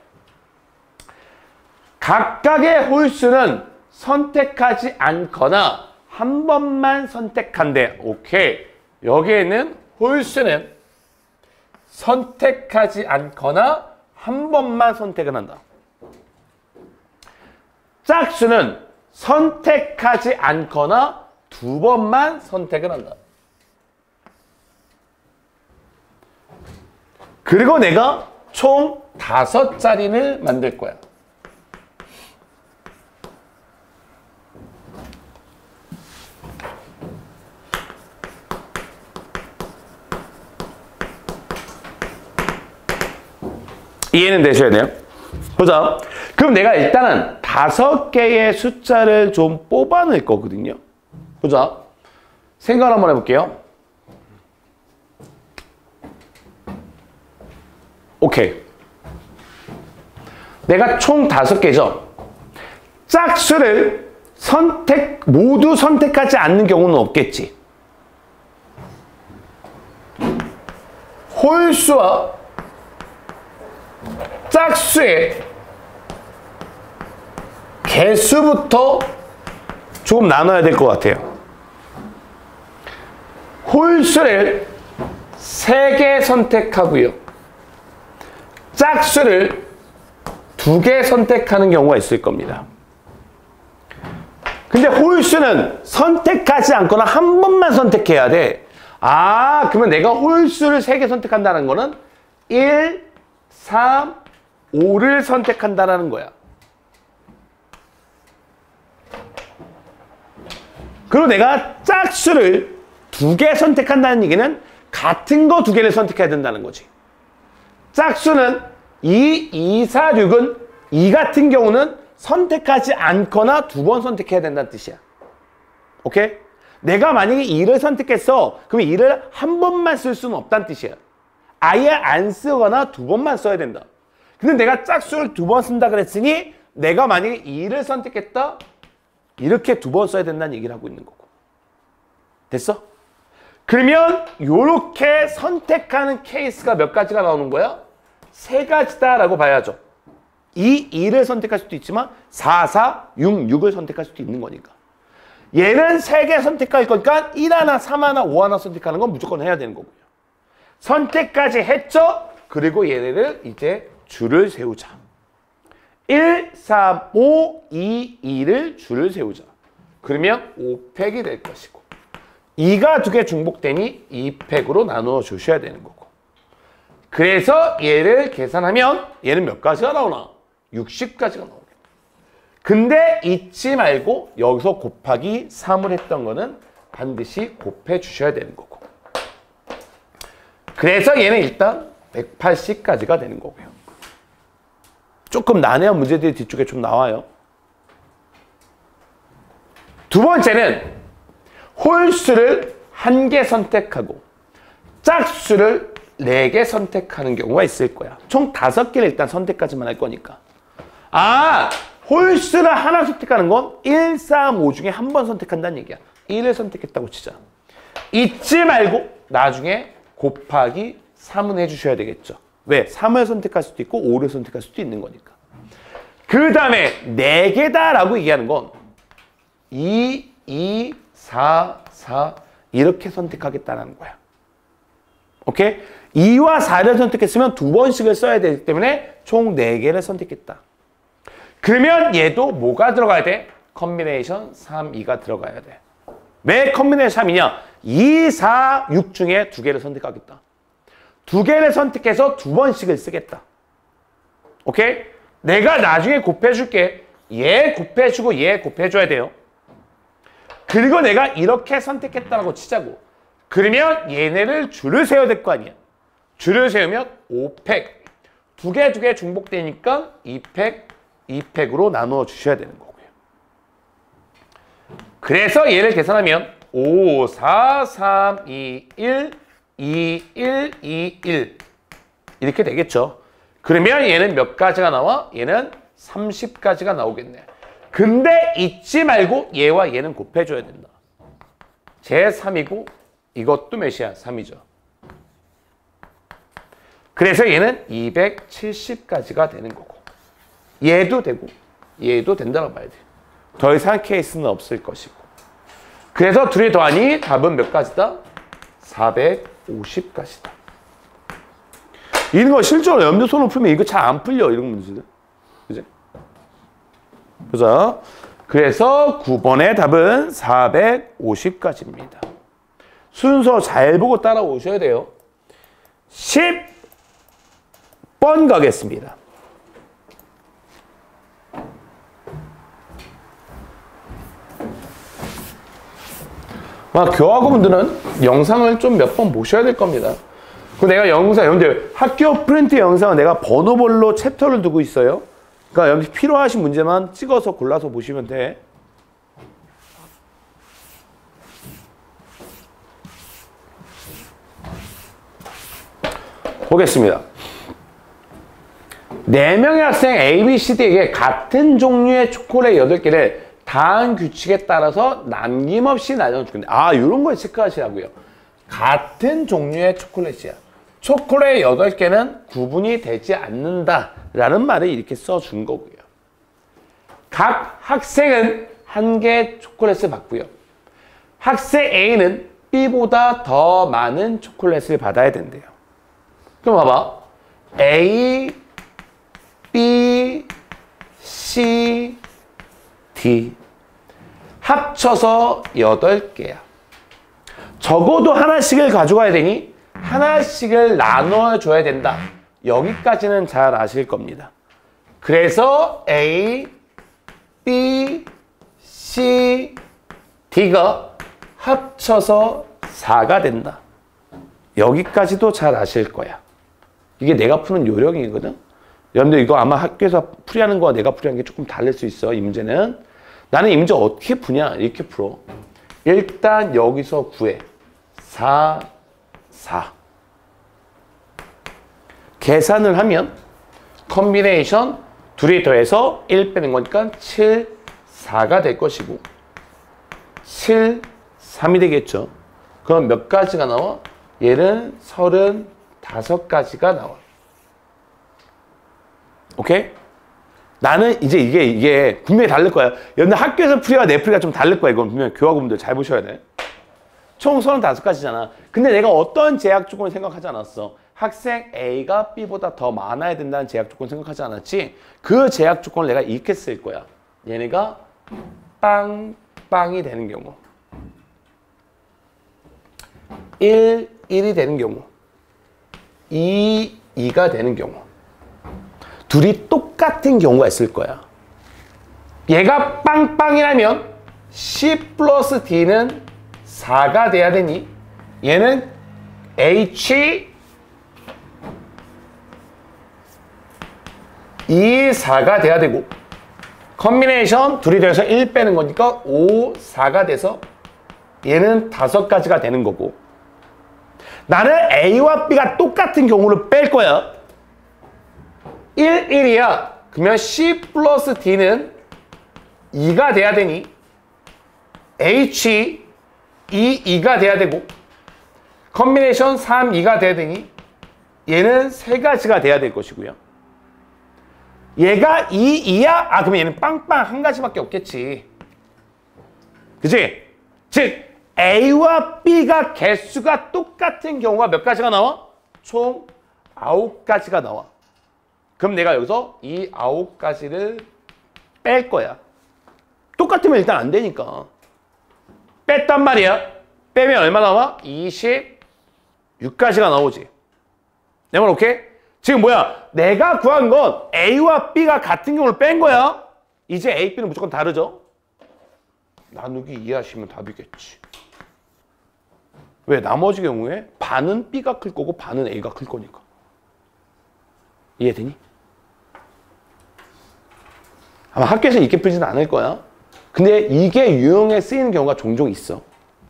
각각의 홀수는 선택하지 않거나 한 번만 선택한대. 오케이. 여기에는 홀수는 선택하지 않거나 한 번만 선택을 한다. 짝수는 선택하지 않거나 2번만 선택을 한다. 그리고 내가 총 5자리를 만들 거야. 이해는 되셔야 돼요. 보자. 그럼 내가 일단은 5개의 숫자를 좀 뽑아낼 거거든요. 보자. 생각을 한번 해볼게요. 오케이. 내가 총 5개죠. 짝수를 모두 선택하지 않는 경우는 없겠지. 홀수와 짝수의 개수부터 조금 나눠야 될 것 같아요. 홀수를 3개 선택하고요. 짝수를 2개 선택하는 경우가 있을 겁니다. 근데 홀수는 선택하지 않거나 한 번만 선택해야 돼. 아, 그러면 내가 홀수를 3개 선택한다는 거는 1, 3, 5를 선택한다는 거야. 그리고 내가 짝수를 2개 선택한다는 얘기는 같은 거 2개를 선택해야 된다는 거지. 짝수는 2, 2, 4, 6은 이 같은 경우는 선택하지 않거나 2번 선택해야 된다는 뜻이야. 오케이? 내가 만약에 2를 선택했어. 그럼 2를 한 번만 쓸 수는 없다는 뜻이야. 아예 안 쓰거나 2번만 써야 된다. 근데 내가 짝수를 2번 쓴다 그랬으니 내가 만약에 2를 선택했다. 이렇게 2번 써야 된다는 얘기를 하고 있는 거고. 됐어? 그러면 이렇게 선택하는 케이스가 몇 가지가 나오는 거야? 3가지다라고 봐야죠. 2를 선택할 수도 있지만 4, 4, 6, 6을 선택할 수도 있는 거니까. 얘는 3개 선택할 거니까 1 하나, 3 하나, 5 하나 선택하는 건 무조건 해야 되는 거고요. 선택까지 했죠? 그리고 얘네를 이제 줄을 세우자. 1, 3, 5, 2, 2를 줄을 세우자. 그러면 5팩이 될 것이고 2가 2개 중복되니 2팩으로 나누어 주셔야 되는 거고. 그래서 얘를 계산하면 얘는 몇 가지가 나오나? 60가지가 나오겠다. 근데 잊지 말고 여기서 곱하기 3을 했던 거는 반드시 곱해 주셔야 되는 거고. 그래서 얘는 일단 180까지가 되는 거고요. 조금 난해한 문제들이 뒤쪽에 좀 나와요. 두 번째는 홀수를 1개 선택하고 짝수를 4개 선택하는 경우가 있을 거야. 총 5개를 일단 선택까지만 할 거니까. 아, 홀수를 하나 선택하는 건 1, 3, 5 중에 한 번 선택한다는 얘기야. 1을 선택했다고 치자. 잊지 말고 나중에 곱하기 3은 해주셔야 되겠죠. 왜? 3을 선택할 수도 있고 5를 선택할 수도 있는 거니까. 그 다음에 4개다라고 얘기하는 건 2, 2, 4, 4 이렇게 선택하겠다는 거야. 오케이? 2와 4를 선택했으면 2번씩을 써야 되기 때문에 총 4개를 선택했다. 그러면 얘도 뭐가 들어가야 돼? 컨비네이션 3, 2가 들어가야 돼. 왜 컨비네이션 3이냐? 2, 4, 6 중에 두 개를 선택하겠다. 두 개를 선택해서 두 번씩을 쓰겠다. 오케이? 내가 나중에 곱해줄게. 얘 곱해주고 얘 곱해줘야 돼요. 그리고 내가 이렇게 선택했다라고 치자고. 그러면 얘네를 줄을 세워야 될 거 아니야. 줄을 세우면 5팩. 두 개 중복되니까 2팩, 2팩으로 나누어 주셔야 되는 거고요. 그래서 얘를 계산하면 5, 4, 3, 2, 1, 2, 1, 2, 1 이렇게 되겠죠. 그러면 얘는 몇 가지가 나와? 얘는 30가지가 나오겠네. 근데 잊지 말고 얘와 얘는 곱해줘야 된다. 제 3이고 이것도 몇이야? 3이죠. 그래서 얘는 270까지가 되는 거고 얘도 되고 얘도 된다고 봐야 돼. 더 이상 케이스는 없을 것이고. 그래서 둘이 더하니 답은 몇 가지다? 450가지다. 이런 거 실제로 염도선을 풀면 이거 잘 안 풀려. 이런 문제들. 그지? 보자. 그래서 9번의 답은 450가지입니다. 순서 잘 보고 따라오셔야 돼요. 10번 가겠습니다. 교학원분들은 영상을 좀 몇 번 보셔야 될 겁니다. 내가 영상, 여러분들 학교 프린트 영상은 내가 번호별로 챕터를 두고 있어요. 그러니까 여러분들 필요하신 문제만 찍어서 골라서 보시면 돼. 보겠습니다. 4명의 학생 A, B, C, D에게 같은 종류의 초콜릿 8개를 다음 규칙에 따라서 남김없이 나눠줄 건데, 이런 걸 체크하시라고요. 같은 종류의 초콜릿이야. 초콜릿 8개는 구분이 되지 않는다라는 말을 이렇게 써준 거고요. 각 학생은 1개의 초콜릿을 받고요. 학생 A는 B보다 더 많은 초콜릿을 받아야 된대요. 그럼 봐봐. A, B, C, D 합쳐서 8개야. 적어도 하나씩을 가져가야 되니 하나씩을 나눠줘야 된다. 여기까지는 잘 아실 겁니다. 그래서 A, B, C, D가 합쳐서 4가 된다. 여기까지도 잘 아실 거야. 이게 내가 푸는 요령이거든. 여러분들 이거 아마 학교에서 풀이하는 거와 내가 풀이하는 게 조금 다를 수 있어. 이 문제는. 나는 이 문제 어떻게 푸냐? 이렇게 풀어. 일단 여기서 구해. 4, 4. 계산을 하면 컨비네이션 둘이 더해서 1 빼는 거니까 7, 4가 될 것이고 7, 3이 되겠죠. 그럼 몇 가지가 나와? 얘는 35가지가 나와. 오케이? 나는 이제 이게 분명히 다를 거야. 여러분들 학교에서 풀이와 내 풀이가 좀 다를 거야. 이건 분명히 교학원분들 잘 보셔야 돼. 총 35가지잖아. 근데 내가 어떤 제약 조건을 생각하지 않았어? 학생 A가 B보다 더 많아야 된다는 제약 조건 생각하지 않았지? 그 제약 조건을 내가 이렇게 쓸 거야. 얘네가 빵빵이 되는 경우. 1, 1이 되는 경우. 2, 2가 되는 경우. 둘이 똑같은 경우가 있을 거야. 얘가 빵빵이라면 C 플러스 D는 4가 돼야 되니 얘는 H 2, 4가 돼야 되고 컨비네이션 둘이 돼서 1 빼는 거니까 5, 4가 돼서 얘는 5가지가 되는 거고 나는 A와 B가 똑같은 경우를 뺄 거야. 1, 1이야. 그러면 C 플러스 D는 2가 돼야 되니 H 2, 2가 돼야 되고 컨비네이션 3, 2가 돼야 되니 얘는 3가지가 돼야 될 것이고요. 얘가 2, 2야? 그러면 얘는 빵빵 한 가지밖에 없겠지. 그치? 즉 A와 B가 개수가 똑같은 경우가 몇 가지가 나와? 총 9가지가 나와. 그럼 내가 여기서 이 9가지를 뺄 거야. 똑같으면 일단 안 되니까. 뺐단 말이야. 빼면 얼마 나와? 26까지가 나오지. 내 말 오케이? 지금 뭐야? 내가 구한 건 A와 B가 같은 경우를 뺀 거야. 이제 A, B는 무조건 다르죠? 나누기 이해하시면 답이겠지. 왜? 나머지 경우에 반은 B가 클 거고 반은 A가 클 거니까. 이해되니? 아마 학교에서 이렇게 풀지는 않을 거야. 근데 이게 유형에 쓰이는 경우가 종종 있어.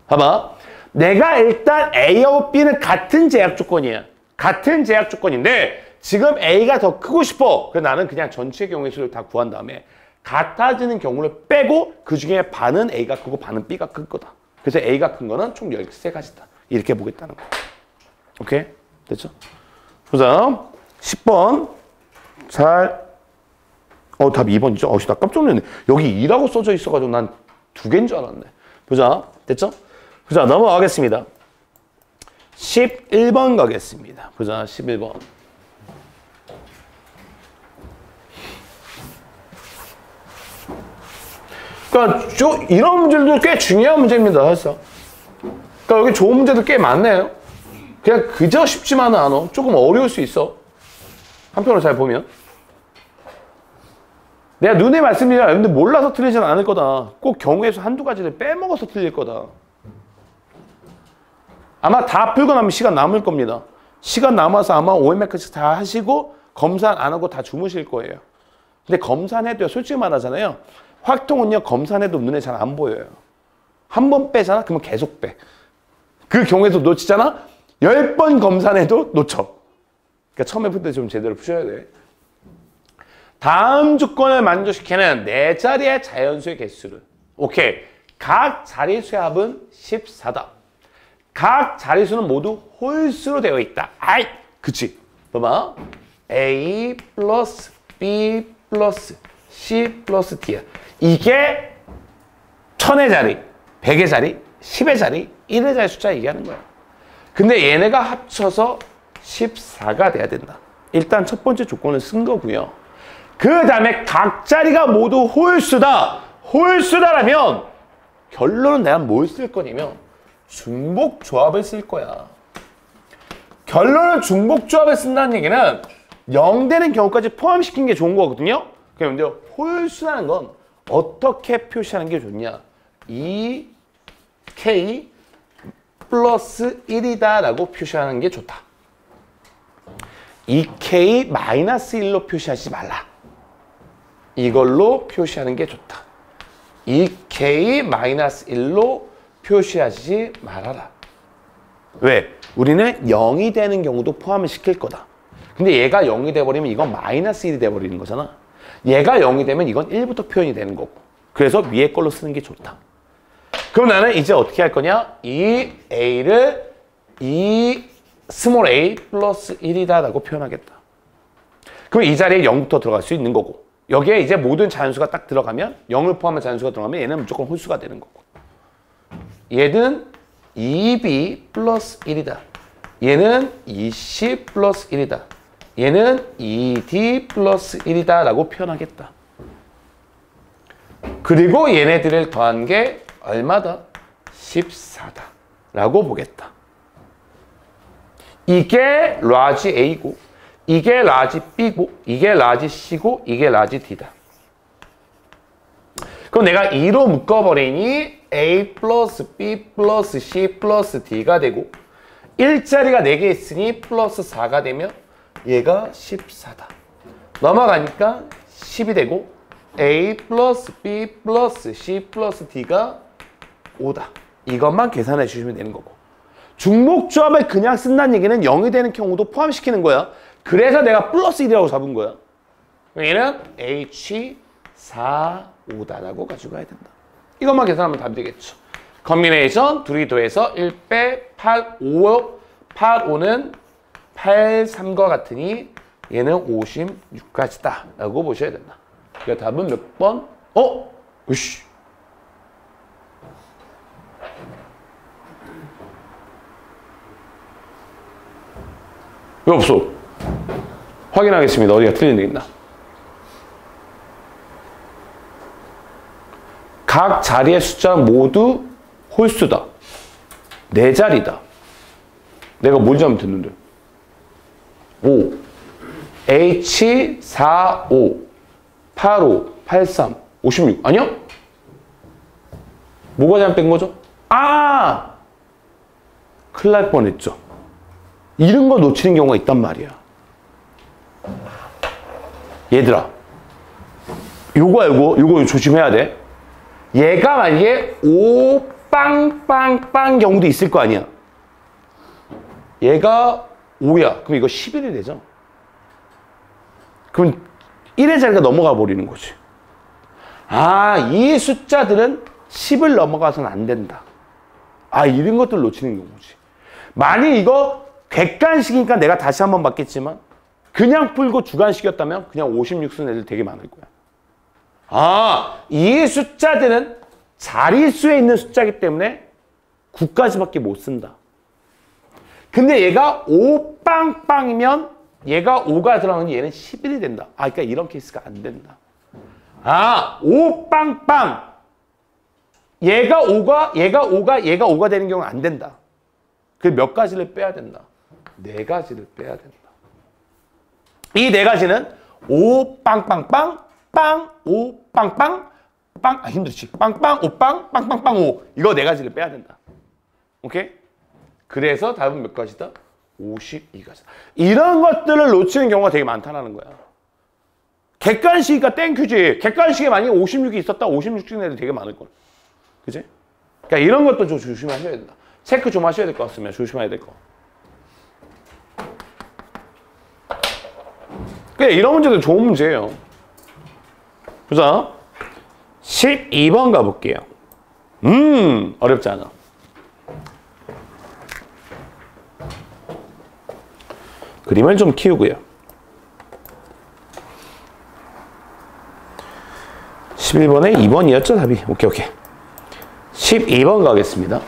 봐봐. 내가 일단 A하고 B는 같은 제약 조건이야. 같은 제약 조건인데 지금 A가 더 크고 싶어. 그래서 나는 그냥 전체 경우의 수를 다 구한 다음에 같아지는 경우를 빼고 그 중에 반은 A가 크고 반은 B가 클 거다. 그래서 A가 큰 거는 총 13가지다. 이렇게 보겠다는 거야. 오케이? 됐죠? 보자. 10번. 답 2번이죠? 나 깜짝 놀랐네. 여기 2라고 써져 있어가지고 난 2개인 줄 알았네. 보자. 됐죠? 보자. 넘어가겠습니다. 11번 가겠습니다. 보자. 11번. 그러니까 이런 문제들도 꽤 중요한 문제입니다. 사실. 그러니까 여기 좋은 문제도 꽤 많네요. 그냥 그저 쉽지만은 않아. 조금 어려울 수 있어. 한편으로 잘 보면. 내가 눈에 말씀드리자. 여러분들 몰라서 틀리지는 않을 거다. 꼭 경우에서 한두 가지를 빼먹어서 틀릴 거다. 아마 다 풀고 나면 시간 남을 겁니다. 시간 남아서 아마 OMR까지 다 하시고 검사 안 하고 다 주무실 거예요. 근데 검사해도요. 솔직히 말하잖아요. 확통은요. 검사해도 눈에 잘 안 보여요. 한 번 빼잖아? 그러면 계속 빼. 그 경우에도 놓치잖아? 10번 검사해도 놓쳐. 그러니까 처음에 풀 때 좀 제대로 푸셔야 돼. 다음 조건을 만족시키는 4자리의 자연수의 개수를. 오케이. 각 자리수의 합은 14다. 각 자리수는 모두 홀수로 되어 있다. 아이! 그치? 봐봐. A 플러스 B 플러스 C 플러스 D야. 이게 1000의 자리, 100의 자리, 10의 자리, 1의 자리 숫자 얘기하는 거야. 근데 얘네가 합쳐서 14가 돼야 된다. 일단 첫 번째 조건을 쓴 거고요. 그 다음에 각 자리가 모두 홀수다. 홀수다라면 결론은 내가 뭘 쓸 거냐면 중복조합을 쓸 거야. 결론은 중복조합을 쓴다는 얘기는 0 되는 경우까지 포함시킨 게 좋은 거거든요. 그런데 홀수라는 건 어떻게 표시하는 게 좋냐. 2K 플러스 1이다 라고 표시하는 게 좋다. 2K 마이너스 1로 표시하지 말라. 이걸로 표시하는 게 좋다. 2K 마이너스 1로 표시하지 말아라. 왜? 우리는 0이 되는 경우도 포함을 시킬 거다. 근데 얘가 0이 돼버리면 이건 마이너스 1이 돼버리는 거잖아. 얘가 0이 되면 이건 1부터 표현이 되는 거고. 그래서 위에 걸로 쓰는 게 좋다. 그럼 나는 이제 어떻게 할 거냐? 이 A를 스몰 a 플러스 1이다 라고 표현하겠다. 그럼 이 자리에 0부터 들어갈 수 있는 거고. 여기에 이제 모든 자연수가 딱 들어가면 0을 포함한 자연수가 들어가면 얘는 무조건 홀수가 되는 거고. 얘는 2b 플러스 1이다. 얘는 2c 플러스 1이다. 얘는 2d 플러스 1이다 라고 표현하겠다. 그리고 얘네들을 더한 게 얼마다? 14다 라고 보겠다. 이게 라지 A고 이게 라지 B고 이게 라지 C고 이게 라지 D다. 그럼 내가 2로 묶어버리니 A 플러스 B 플러스 C 플러스 D가 되고 1자리가 4개 있으니 플러스 4가 되면 얘가 14다. 넘어가니까 10이 되고 A 플러스 B 플러스 C 플러스 D가 5다. 이것만 계산해 주시면 되는 거고. 중복조합을 그냥 쓴다는 얘기는 0이 되는 경우도 포함시키는 거야. 그래서 내가 플러스 1이라고 잡은 거야. 얘는 H45다라고 가지고 가야 된다. 이것만 계산하면 답이 되겠죠. 컨비네이션 둘이 더해서 1 빼 8, 5, 8, 5는 8, 3과 같으니 얘는 56까지다 라고 보셔야 된다. 그러니까 답은 몇 번? 으씨. 왜 없어? 확인하겠습니다. 어디가 틀린 데 있나? 각 자리의 숫자는 모두 홀수다. 4자리다. 내가 뭘 잘못했는데? 5, H, 4, 5, 8, 5, 8, 3, 56. 아니야? 뭐가 잘못된 거죠? 아! 큰일 날 뻔했죠. 이런 거 놓치는 경우가 있단 말이야. 얘들아, 요거 조심해야 돼. 얘가 만약에 5 빵빵빵 경우도 있을 거 아니야. 얘가 5야. 그럼 이거 11이 되죠. 그럼 1의 자리가 넘어가 버리는 거지. 아, 이 숫자들은 10을 넘어가서는 안 된다. 아, 이런 것들 놓치는 경우지. 만약 이거 객관식이니까 내가 다시 한번 받겠지만 그냥 풀고 주관식이었다면 그냥 56 쓰는 애들 되게 많을 거야. 아, 이 숫자들은 자릿수에 있는 숫자이기 때문에 9까지밖에 못 쓴다. 근데 얘가 5 빵빵이면 얘가 5가 들어가면 얘는 11이 된다. 아, 그러니까 이런 케이스가 안 된다. 아, 5 빵빵. 얘가 5가 되는 경우는 안 된다. 그 몇 가지를 빼야 된다. 4가지를 빼야 된다. 이 4가지는 5 빵빵빵, 빵, 5 빵빵, 빵, 아, 힘들지. 빵빵, 5빵, 빵빵빵, 5. 이거 4가지를 빼야 된다. 오케이? 그래서 답은 몇 가지다? 52가지다. 이런 것들을 놓치는 경우가 되게 많다는 거야. 객관식이니까 땡큐지. 객관식에 만약에 56이 있었다, 56 찍는 애들 되게 많을 거야. 그지? 그러니까 이런 것도 좀 조심하셔야 된다. 체크 좀 하셔야 될 것 같으면 조심해야 될 거. 그래, 이런 문제도 좋은 문제예요. 보자. 12번 가볼게요. 어렵지 않아. 그림을 좀 키우고요. 11번에 2번이었죠, 답이. 오케이. 12번 가겠습니다.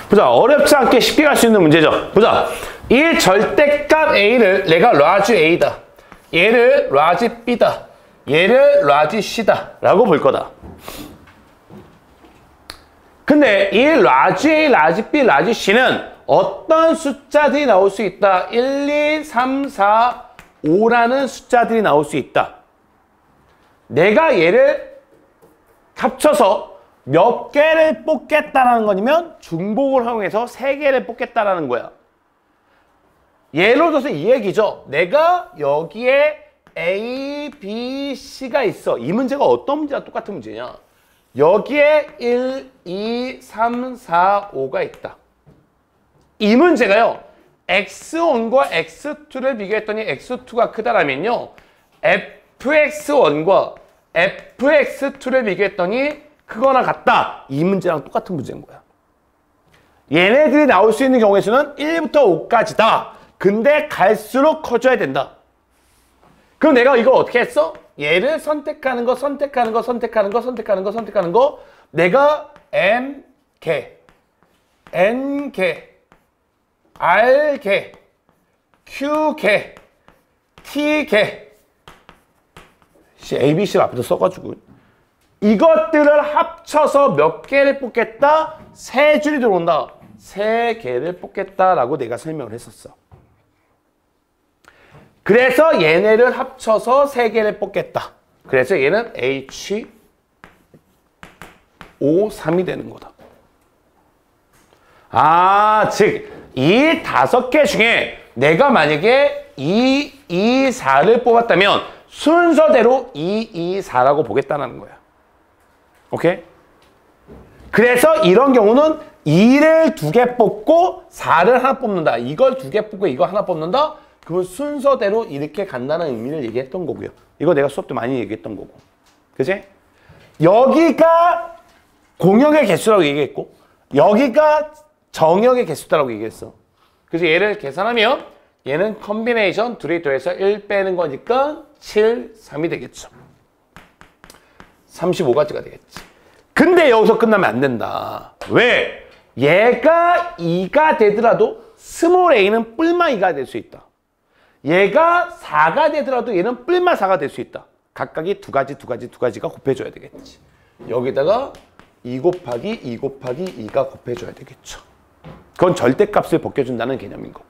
보자, 어렵지 않게 쉽게 갈 수 있는 문제죠. 보자, 이 절대값 A를 내가 라지 A다. 얘를 라지 B다. 얘를 라지 C다. 라고 볼 거다. 근데 이 라지 A, 라지 B, 라지 C는 어떤 숫자들이 나올 수 있다. 1, 2, 3, 4, 5라는 숫자들이 나올 수 있다. 내가 얘를 합쳐서 몇 개를 뽑겠다라는 거냐면 중복을 활용해서 3개를 뽑겠다라는 거야. 예를 들어서 이 얘기죠. 내가 여기에 A, B, C가 있어. 이 문제가 어떤 문제와 똑같은 문제냐. 여기에 1, 2, 3, 4, 5가 있다. 이 문제가요. X1과 X2를 비교했더니 X2가 크다라면요. FX1과 FX2를 비교했더니 크거나 같다. 이 문제랑 똑같은 문제인 거야. 얘네들이 나올 수 있는 경우에서는 1부터 5까지다. 근데 갈수록 커져야 된다. 그럼 내가 이걸 어떻게 했어? 얘를 선택하는 거, 선택하는 거, 선택하는 거, 선택하는 거, 선택하는 거. 내가 M개, N개, R개, Q개, T개, A, B, C를 앞에서 써가지고 이것들을 합쳐서 몇 개를 뽑겠다? 3줄이 들어온다. 3개를 뽑겠다라고 내가 설명을 했었어. 그래서 얘네를 합쳐서 3개를 뽑겠다. 그래서 얘는 H53이 되는 거다. 아, 즉 이 5개 중에 내가 만약에 2, 2, 4를 뽑았다면 순서대로 2, 2, 4라고 보겠다는 거야. 오케이? 그래서 이런 경우는 2를 2개 뽑고 4를 하나 뽑는다. 이걸 2개 뽑고 이거 하나 뽑는다. 그러면 순서대로 이렇게 간다는 의미를 얘기했던 거고요. 이거 내가 수업 때 많이 얘기했던 거고. 그치? 여기가 공역의 개수라고 얘기했고 여기가 정역의 개수다라고 얘기했어. 그래서 얘를 계산하면 얘는 컨비네이션 둘이 더해서 1 빼는 거니까 7, 3이 되겠죠. 35가지가 되겠지. 근데 여기서 끝나면 안 된다. 왜? 얘가 2가 되더라도 스몰 a는 뿔마 2가 될 수 있다. 얘가 4가 되더라도 얘는 뿔마 4가 될 수 있다. 각각이 두 가지가 곱해줘야 되겠지. 여기다가 2 곱하기 2 곱하기 2가 곱해줘야 되겠죠. 그건 절대값을 벗겨준다는 개념인 거고.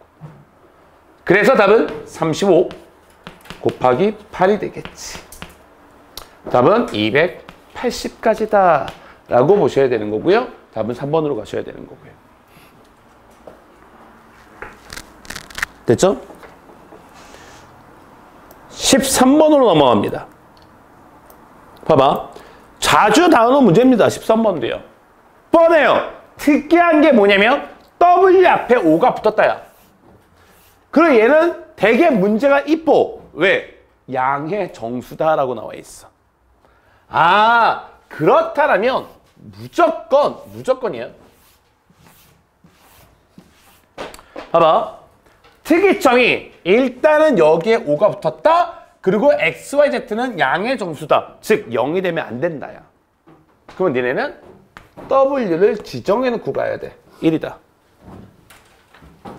그래서 답은 35 곱하기 8이 되겠지. 답은 280까지다 라고 보셔야 되는 거고요. 답은 3번으로 가셔야 되는 거고요. 됐죠? 13번으로 넘어갑니다. 봐봐. 자주 나오는 문제입니다. 13번도요. 뻔해요. 특이한 게 뭐냐면 W 앞에 5가 붙었다야. 그리고 얘는 되게 문제가 이뻐. 왜? 양의 정수다라고 나와 있어. 아, 그렇다면 무조건이에요. 봐봐. 특이점이 일단은 여기에 5가 붙었다. 그리고 x, y, z는 양의 정수다. 즉 0이 되면 안 된다야. 그러면 니네는 w를 지정해 놓고 가야 돼. 1이다.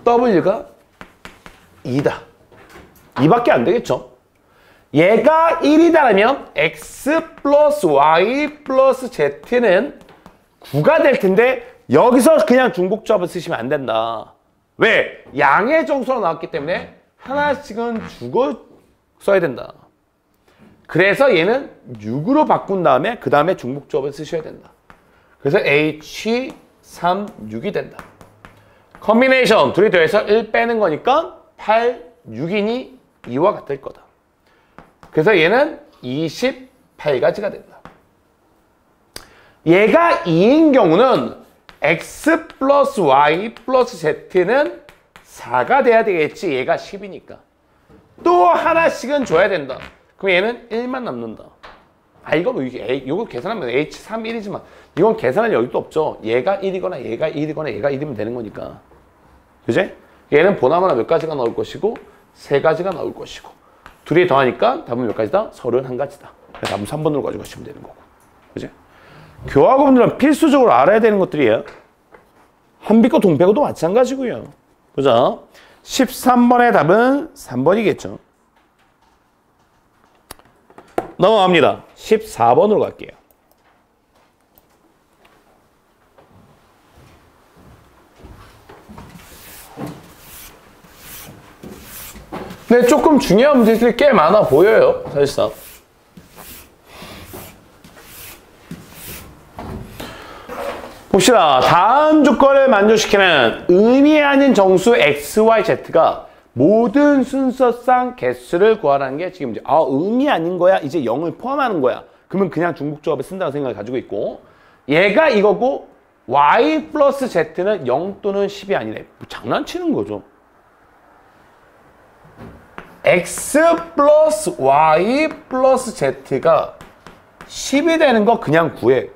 w가 2다. 2밖에 안 되겠죠. 얘가 1이다라면 x 플러스 y 플러스 z는 9가 될 텐데 여기서 그냥 중복조합을 쓰시면 안 된다. 왜? 양의 정수로 나왔기 때문에 하나씩은 주고 써야 된다. 그래서 얘는 6으로 바꾼 다음에 그 다음에 중복조합을 쓰셔야 된다. 그래서 H, 3, 6이 된다. 컨비네이션 둘이 더해서 1 빼는 거니까 8, 6이니 2와 같을 거다. 그래서 얘는 28가지가 된다. 얘가 2인 경우는 x 플러스 y 플러스 z는 4가 돼야 되겠지. 얘가 10이니까. 또 하나씩은 줘야 된다. 그럼 얘는 1만 남는다. 아, 이거 뭐 이거 계산하면 h3, 1이지만 이건 계산할 여유도 없죠. 얘가 1이거나 얘가 1이거나 얘가 1이면 되는 거니까. 그지? 얘는 보나마나 몇 가지가 나올 것이고 3가지가 나올 것이고 둘이 더하니까 답은 몇 가지다? 31가지다. 그래서 답은 3번으로 가지고 가시면 되는 거고. 그지? 교화고문들은 필수적으로 알아야 되는 것들이에요. 한비코 동배고도 마찬가지고요. 그죠? 13번의 답은 3번이겠죠. 넘어갑니다. 14번으로 갈게요. 네, 조금 중요한 문제들이 꽤 많아 보여요. 사실상. 봅시다. 다음 조건을 만족시키는 의미 아닌 정수 x, y, z가 모든 순서상 개수를 구하라는 게 지금 이제 의미 아닌 거야. 이제 0을 포함하는 거야. 그러면 그냥 중복조합을 쓴다고 생각을 가지고 있고 얘가 이거고 y 플러스 z는 0 또는 10이 아니래. 뭐 장난치는 거죠. x 플러스 y 플러스 z가 10이 되는 거 그냥 구해.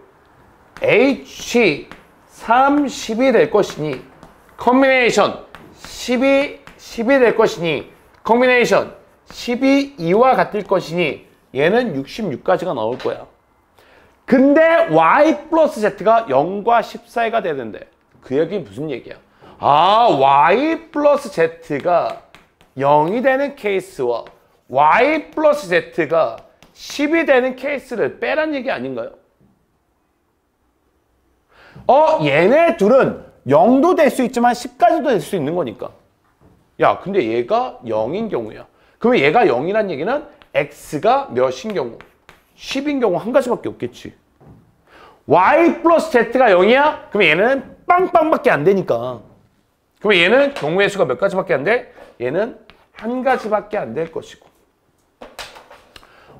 h 3, 10이 될 것이니 컨비네이션 10이 될 것이니 컨비네이션 10이 2와 같을 것이니 얘는 66가지가 나올 거야. 근데 y 플러스 z가 0과 10 사이가 되는데 그 얘기는 무슨 얘기야? y 플러스 z가 0이 되는 케이스와 y 플러스 z가 10이 되는 케이스를 빼란 얘기 아닌가요? 얘네 둘은 0도 될 수 있지만 10까지도 될 수 있는 거니까. 야, 근데 얘가 0인 경우야. 그러면 얘가 0이란 얘기는 x가 몇인 경우? 10인 경우 한 가지밖에 없겠지. y 플러스 z가 0이야? 그럼 얘는 빵빵밖에 안 되니까. 그럼 얘는 경우의 수가 몇 가지밖에 안 돼? 얘는 한 가지밖에 안 될 것이고.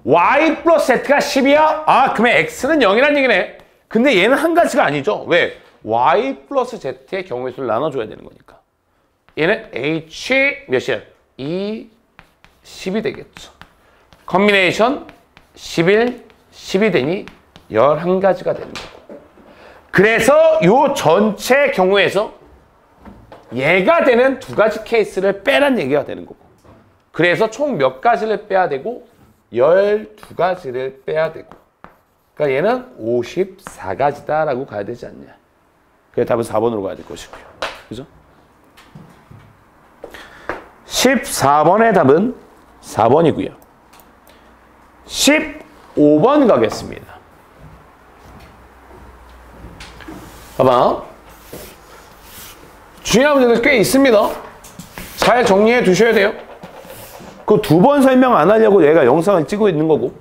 y 플러스 z가 10이야? 그러면 x는 0이란 얘기네. 근데 얘는 한 가지가 아니죠. 왜? y 플러스 z의 경우의 수를 나눠줘야 되는 거니까. 얘는 h 몇이야? 2, 10이 되겠죠. 컨비네이션 11, 10이 되니 11가지가 되는 거고. 그래서 이 전체 경우에서 얘가 되는 2가지 케이스를 빼란 얘기가 되는 거고. 그래서 총 몇 가지를 빼야 되고 12가지를 빼야 되고. 그러니까 얘는 54가지다라고 가야 되지 않냐. 그래서 답은 4번으로 가야 될 것이고요. 그죠? 14번의 답은 4번이고요. 15번 가겠습니다. 봐봐. 중요한 문제들 꽤 있습니다. 잘 정리해 두셔야 돼요. 그 두 번 설명 안 하려고 내가 영상을 찍고 있는 거고,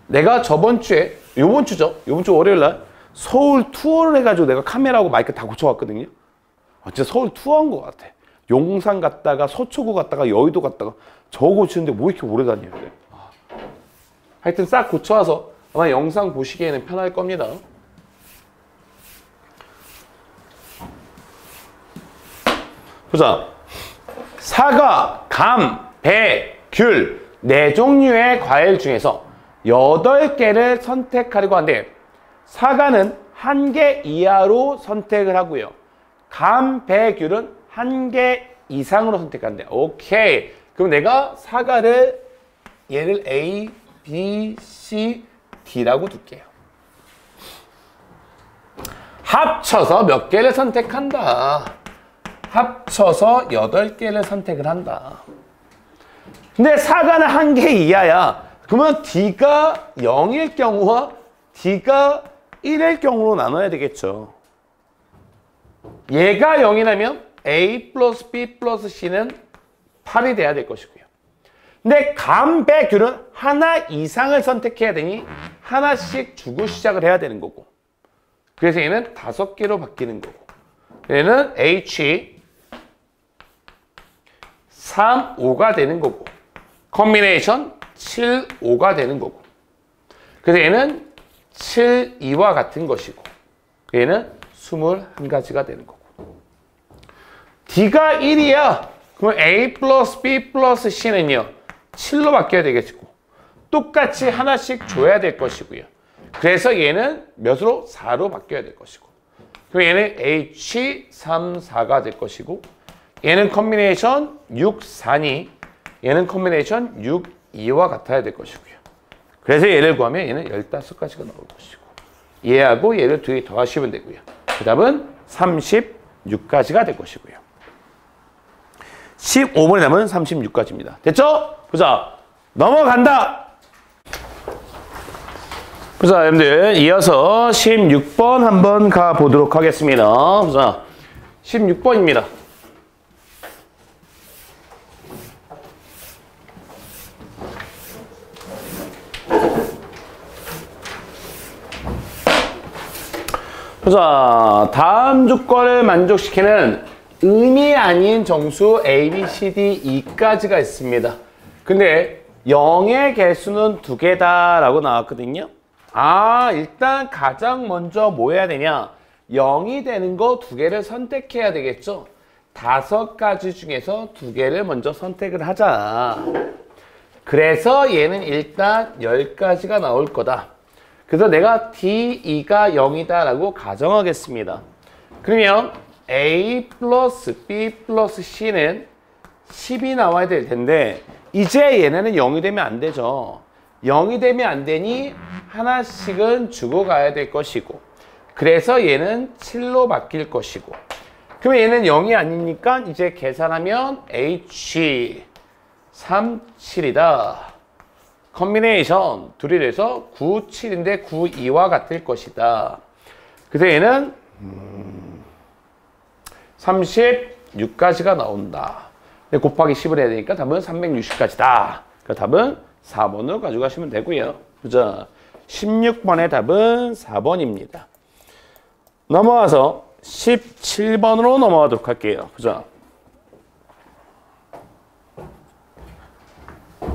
내가 저번 주에, 요번 주죠? 요번 주 월요일 날 서울 투어를 해가지고 내가 카메라하고 마이크 다 고쳐왔거든요. 진짜 서울 투어한 것 같아. 용산 갔다가 서초구 갔다가 여의도 갔다가 저거 고치는데 뭐 이렇게 오래 다녀요? 하여튼 싹 고쳐와서 아마 영상 보시기에는 편할 겁니다. 보자. 사과, 감, 배, 귤 4종류의 과일 중에서 8개를 선택하려고 하는데 사과는 1개 이하로 선택을 하고요. 감, 배, 귤은 1개 이상으로 선택한대. 오케이. 그럼 내가 사과를 얘를 A, B, C, D라고 둘게요. 합쳐서 몇 개를 선택한다. 합쳐서 8개를 선택을 한다. 근데 사과는 1개 이하야. 그러면 D가 0일 경우와 D가 1일 경우로 나눠야 되겠죠. 얘가 0이라면 A 플러스 B 플러스 C는 8이 돼야 될 것이고요. 근데 감, 배, 귤은 하나 이상을 선택해야 되니 하나씩 주고 시작을 해야 되는 거고. 그래서 얘는 5개로 바뀌는 거고. 얘는 H 3, 5가 되는 거고. 컨비네이션 7, 5가 되는 거고. 그래서 얘는 7, 2와 같은 것이고. 얘는 21가지가 되는 거고. D가 1이야. 그럼 A 플러스 B 플러스 C는요. 7로 바뀌어야 되겠고. 똑같이 하나씩 줘야 될 것이고요. 그래서 얘는 몇으로? 4로 바뀌어야 될 것이고. 그럼 얘는 H, 3, 4가 될 것이고. 얘는 컨비네이션 6, 4니 얘는 컨비네이션 6, 2와 같아야 될 것이고요. 그래서 얘를 구하면 얘는 15가지가 나올 것이고. 얘하고 얘를 두 개 더하시면 되고요. 그 답은 36가지가 될 것이고요. 15번의 답은 36가지입니다. 됐죠? 보자. 넘어간다. 보자, 여러분들. 이어서 16번 한번 가보도록 하겠습니다. 보자. 16번입니다. 보자. 다음 조건을 만족시키는 음이 아닌 정수 A, B, C, D, E까지가 있습니다. 근데 0의 개수는 2개다 라고 나왔거든요. 일단 가장 먼저 뭐 해야 되냐? 0이 되는 거 2개를 선택해야 되겠죠. 5가지 중에서 2개를 먼저 선택을 하자. 그래서 얘는 일단 10가지가 나올 거다. 그래서 내가 D, E가 0이다 라고 가정하겠습니다. 그러면 A 플러스 B 플러스 C는 10이 나와야 될 텐데 이제 얘네는 0이 되면 안 되죠. 0이 되면 안 되니 하나씩은 주고 가야 될 것이고 그래서 얘는 7로 바뀔 것이고 그러면 얘는 0이 아니니까 이제 계산하면 H 3, 7이다. 컨비네이션 둘이 돼서 9, 7인데 9, 2와 같을 것이다. 그래서 얘는 36가지가 나온다. 곱하기 10을 해야 되니까 답은 360가지다. 그 답은 4번으로 가져가시면 되고요. 그죠? 16번의 답은 4번입니다. 넘어와서 17번으로 넘어가도록 할게요. 그죠?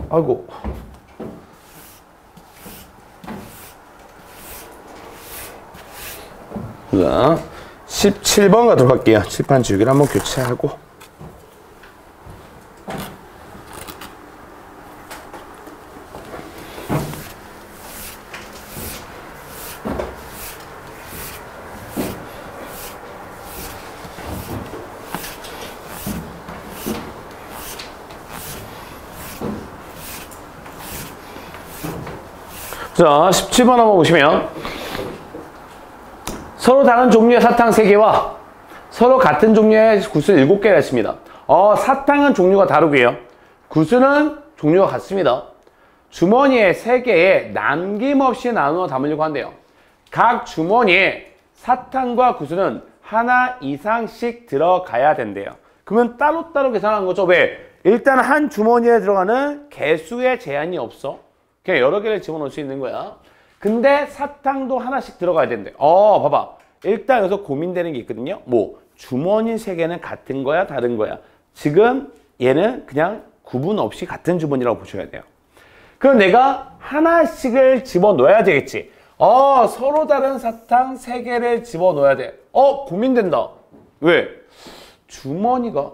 아이고. 자, 17번 가도록 할게요. 칠판 지우기를 한번 교체하고. 자, 17번 한번 보시면 서로 다른 종류의 사탕 3개와 서로 같은 종류의 구슬 7개를 했습니다. 사탕은 종류가 다르고요. 구슬은 종류가 같습니다. 주머니에 3개에 남김없이 나누어 담으려고 한대요. 각 주머니에 사탕과 구슬은 하나 이상씩 들어가야 된대요. 그러면 따로따로 계산하는 거죠. 왜? 일단 한 주머니에 들어가는 개수에 제한이 없어. 그냥 여러 개를 집어넣을 수 있는 거야. 근데 사탕도 하나씩 들어가야 된대. 봐봐. 일단 여기서 고민되는 게 있거든요. 주머니 3개는 같은 거야, 다른 거야? 지금 얘는 그냥 구분 없이 같은 주머니라고 보셔야 돼요. 그럼 내가 하나씩을 집어넣어야 되겠지. 서로 다른 사탕 3개를 집어넣어야 돼. 고민된다. 왜? 주머니가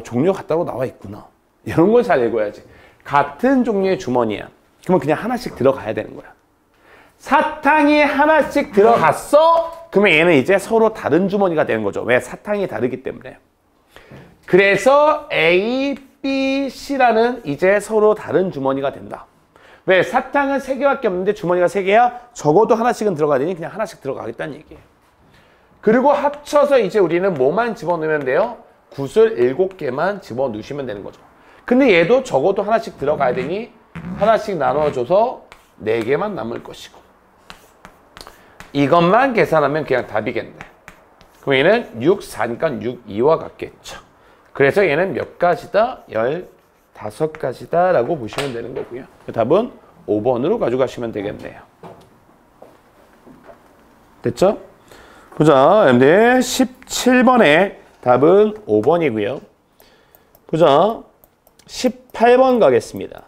종류가 같다고 나와 있구나. 이런 걸 잘 읽어야지. 같은 종류의 주머니야. 그러면 그냥 하나씩 들어가야 되는 거야. 사탕이 하나씩 들어갔어? 그러면 얘는 이제 서로 다른 주머니가 되는 거죠. 왜? 사탕이 다르기 때문에. 그래서 A, B, C라는 이제 서로 다른 주머니가 된다. 왜? 사탕은 3개밖에 없는데 주머니가 3개야? 적어도 하나씩은 들어가야 되니 그냥 하나씩 들어가겠다는 얘기예요. 그리고 합쳐서 이제 우리는 뭐만 집어넣으면 돼요? 구슬 7개만 집어넣으시면 되는 거죠. 근데 얘도 적어도 하나씩 들어가야 되니 하나씩 나눠줘서 4개만 남을 것이고. 이것만 계산하면 그냥 답이겠네. 그럼 얘는 6, 4니까 6, 2와 같겠죠. 그래서 얘는 몇 가지다? 15가지다 라고 보시면 되는 거고요. 답은 5번으로 가져가시면 되겠네요. 됐죠? 보자. 여러분들 17번에 답은 5번이고요. 보자. 18번 가겠습니다.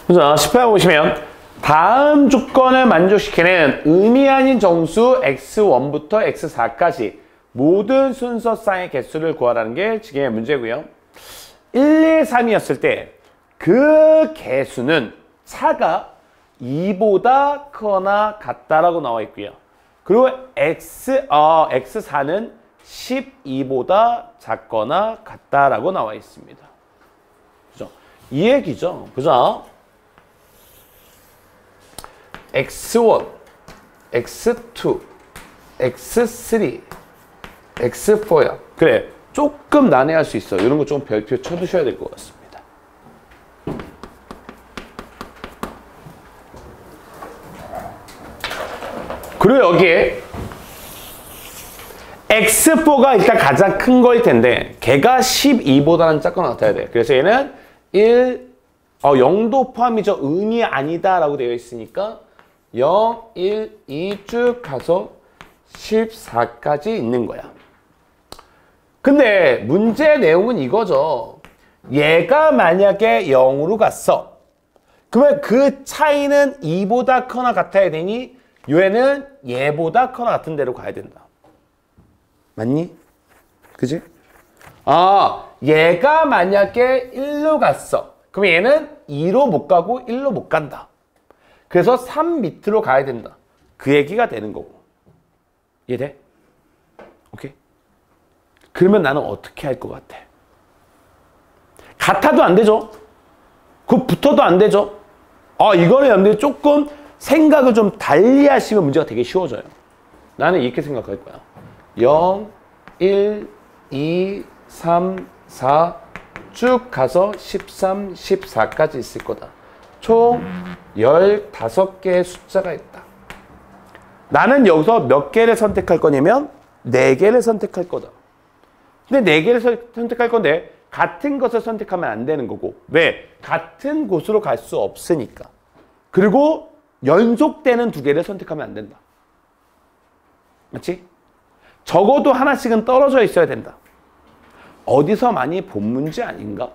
자, 18번 보시면 다음 조건을 만족시키는 의미 아닌 정수 x1부터 x4까지 모든 순서쌍의 개수를 구하라는 게 지금의 문제고요. 1, 2, 3이었을 때 그 개수는 차가 2보다 크거나 같다라고 나와 있고요. 그리고 x4는 12보다 작거나 같다라고 나와 있습니다. 그죠? 이 얘기죠. 그죠? x1, x2, x3, x4야. 그래, 조금 난해할 수 있어. 이런 거 좀 별표 쳐두셔야 될 것 같습니다. 그리고 여기에 x4가 일단 가장 큰 거일 텐데 걔가 12보다는 작거나 같아야 돼. 그래서 얘는 0도 포함이죠. 의미 아니다 라고 되어 있으니까 0, 1, 2 쭉 가서 14까지 있는 거야. 근데 문제의 내용은 이거죠. 얘가 만약에 0으로 갔어. 그러면 그 차이는 2보다 커나 같아야 되니 얘는 얘보다 커나 같은 데로 가야 된다. 맞니? 그지? 얘가 만약에 1로 갔어. 그럼 얘는 2로 못 가고 1로 못 간다. 그래서 3 밑으로 가야 된다. 그 얘기가 되는 거고. 이해돼? 오케이? 그러면 나는 어떻게 할 것 같아? 같아도 안 되죠? 그 붙어도 안 되죠? 이거는 여러분들이 조금 생각을 좀 달리 하시면 문제가 되게 쉬워져요. 나는 이렇게 생각할 거야. 0, 1, 2, 3, 4 쭉 가서 13, 14까지 있을 거다. 총 15개의 숫자가 있다. 나는 여기서 몇 개를 선택할 거냐면 4개를 선택할 거다. 근데 4개를 선택할 건데 같은 것을 선택하면 안 되는 거고. 왜? 같은 곳으로 갈 수 없으니까. 그리고 연속되는 2개를 선택하면 안 된다. 맞지? 적어도 하나씩은 떨어져 있어야 된다. 어디서 많이 본 문제 아닌가?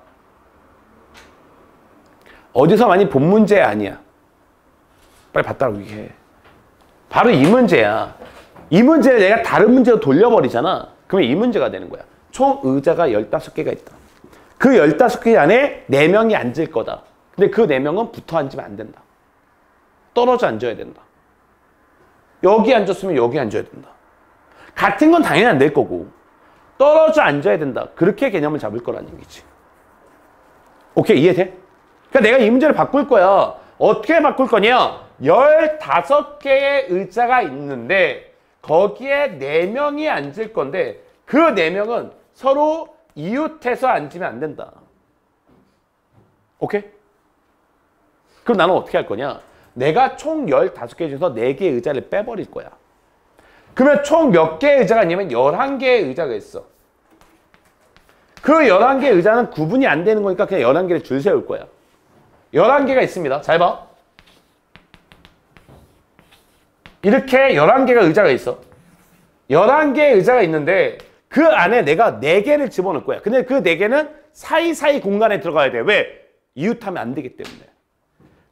어디서 많이 본 문제 아니야. 빨리 봤다고 얘기해. 바로 이 문제야. 이 문제를 내가 다른 문제로 돌려버리잖아. 그러면 이 문제가 되는 거야. 총 의자가 15개가 있다. 그 15개 안에 4명이 앉을 거다. 근데 그 4명은 붙어 앉으면 안 된다. 떨어져 앉아야 된다. 여기 앉았으면 여기 앉아야 된다. 같은 건 당연히 안 될 거고 떨어져 앉아야 된다. 그렇게 개념을 잡을 거라는 얘기지. 오케이, 이해돼? 그러니까 내가 이 문제를 바꿀 거야. 어떻게 바꿀 거냐? 15개의 의자가 있는데 거기에 4명이 앉을 건데 그 4명은 서로 이웃해서 앉으면 안 된다. 오케이? 그럼 나는 어떻게 할 거냐? 내가 총 15개 중에서 4개의 의자를 빼버릴 거야. 그러면 총 몇 개의 의자가 있냐면 11개의 의자가 있어. 그 11개의 의자는 구분이 안 되는 거니까 그냥 11개를 줄 세울 거야. 11개가 있습니다. 잘 봐. 이렇게 11개가 의자가 있어. 11개의 의자가 있는데 그 안에 내가 4개를 집어넣을 거야. 근데 그 4개는 사이사이 공간에 들어가야 돼. 왜? 이웃하면 안 되기 때문에.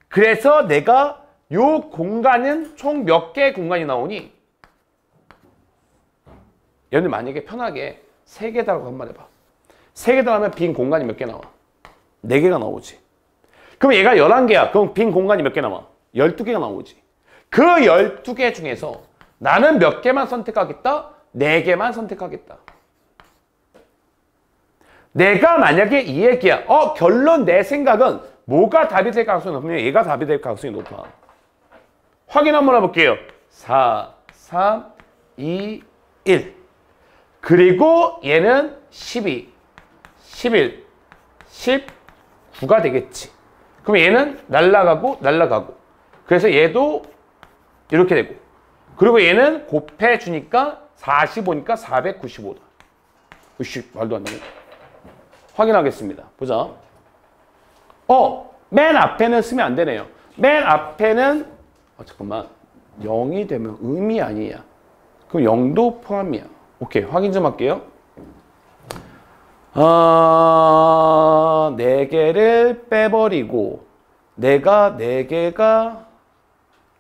그래서 내가 요 공간은 총 몇 개의 공간이 나오니? 얘는 만약에 편하게 3개다라고 한 번 해봐. 3개다 하면 빈 공간이 몇 개 나와? 4개가 나오지. 그럼 얘가 11개야. 그럼 빈 공간이 몇 개 나와? 12개가 나오지. 그 12개 중에서 나는 몇 개만 선택하겠다? 4개만 선택하겠다. 내가 만약에 이 얘기야. 결론 내 생각은 뭐가 답이 될 가능성이 높으면 얘가 답이 될 가능성이 높아. 확인 한번 해볼게요. 4, 3, 2, 1. 그리고 얘는 12, 11, 19가 되겠지. 그럼 얘는 날라가고 날라가고. 그래서 얘도 이렇게 되고. 그리고 얘는 곱해주니까 45니까 495다. 으씨, 말도 안 되네. 확인하겠습니다. 보자. 맨 앞에는 쓰면 안 되네요. 맨 앞에는 잠깐만. 0이 되면 음이 아니야. 그럼 0도 포함이야. 오케이, 확인 좀 할게요. 4개를 빼버리고 내가 4개가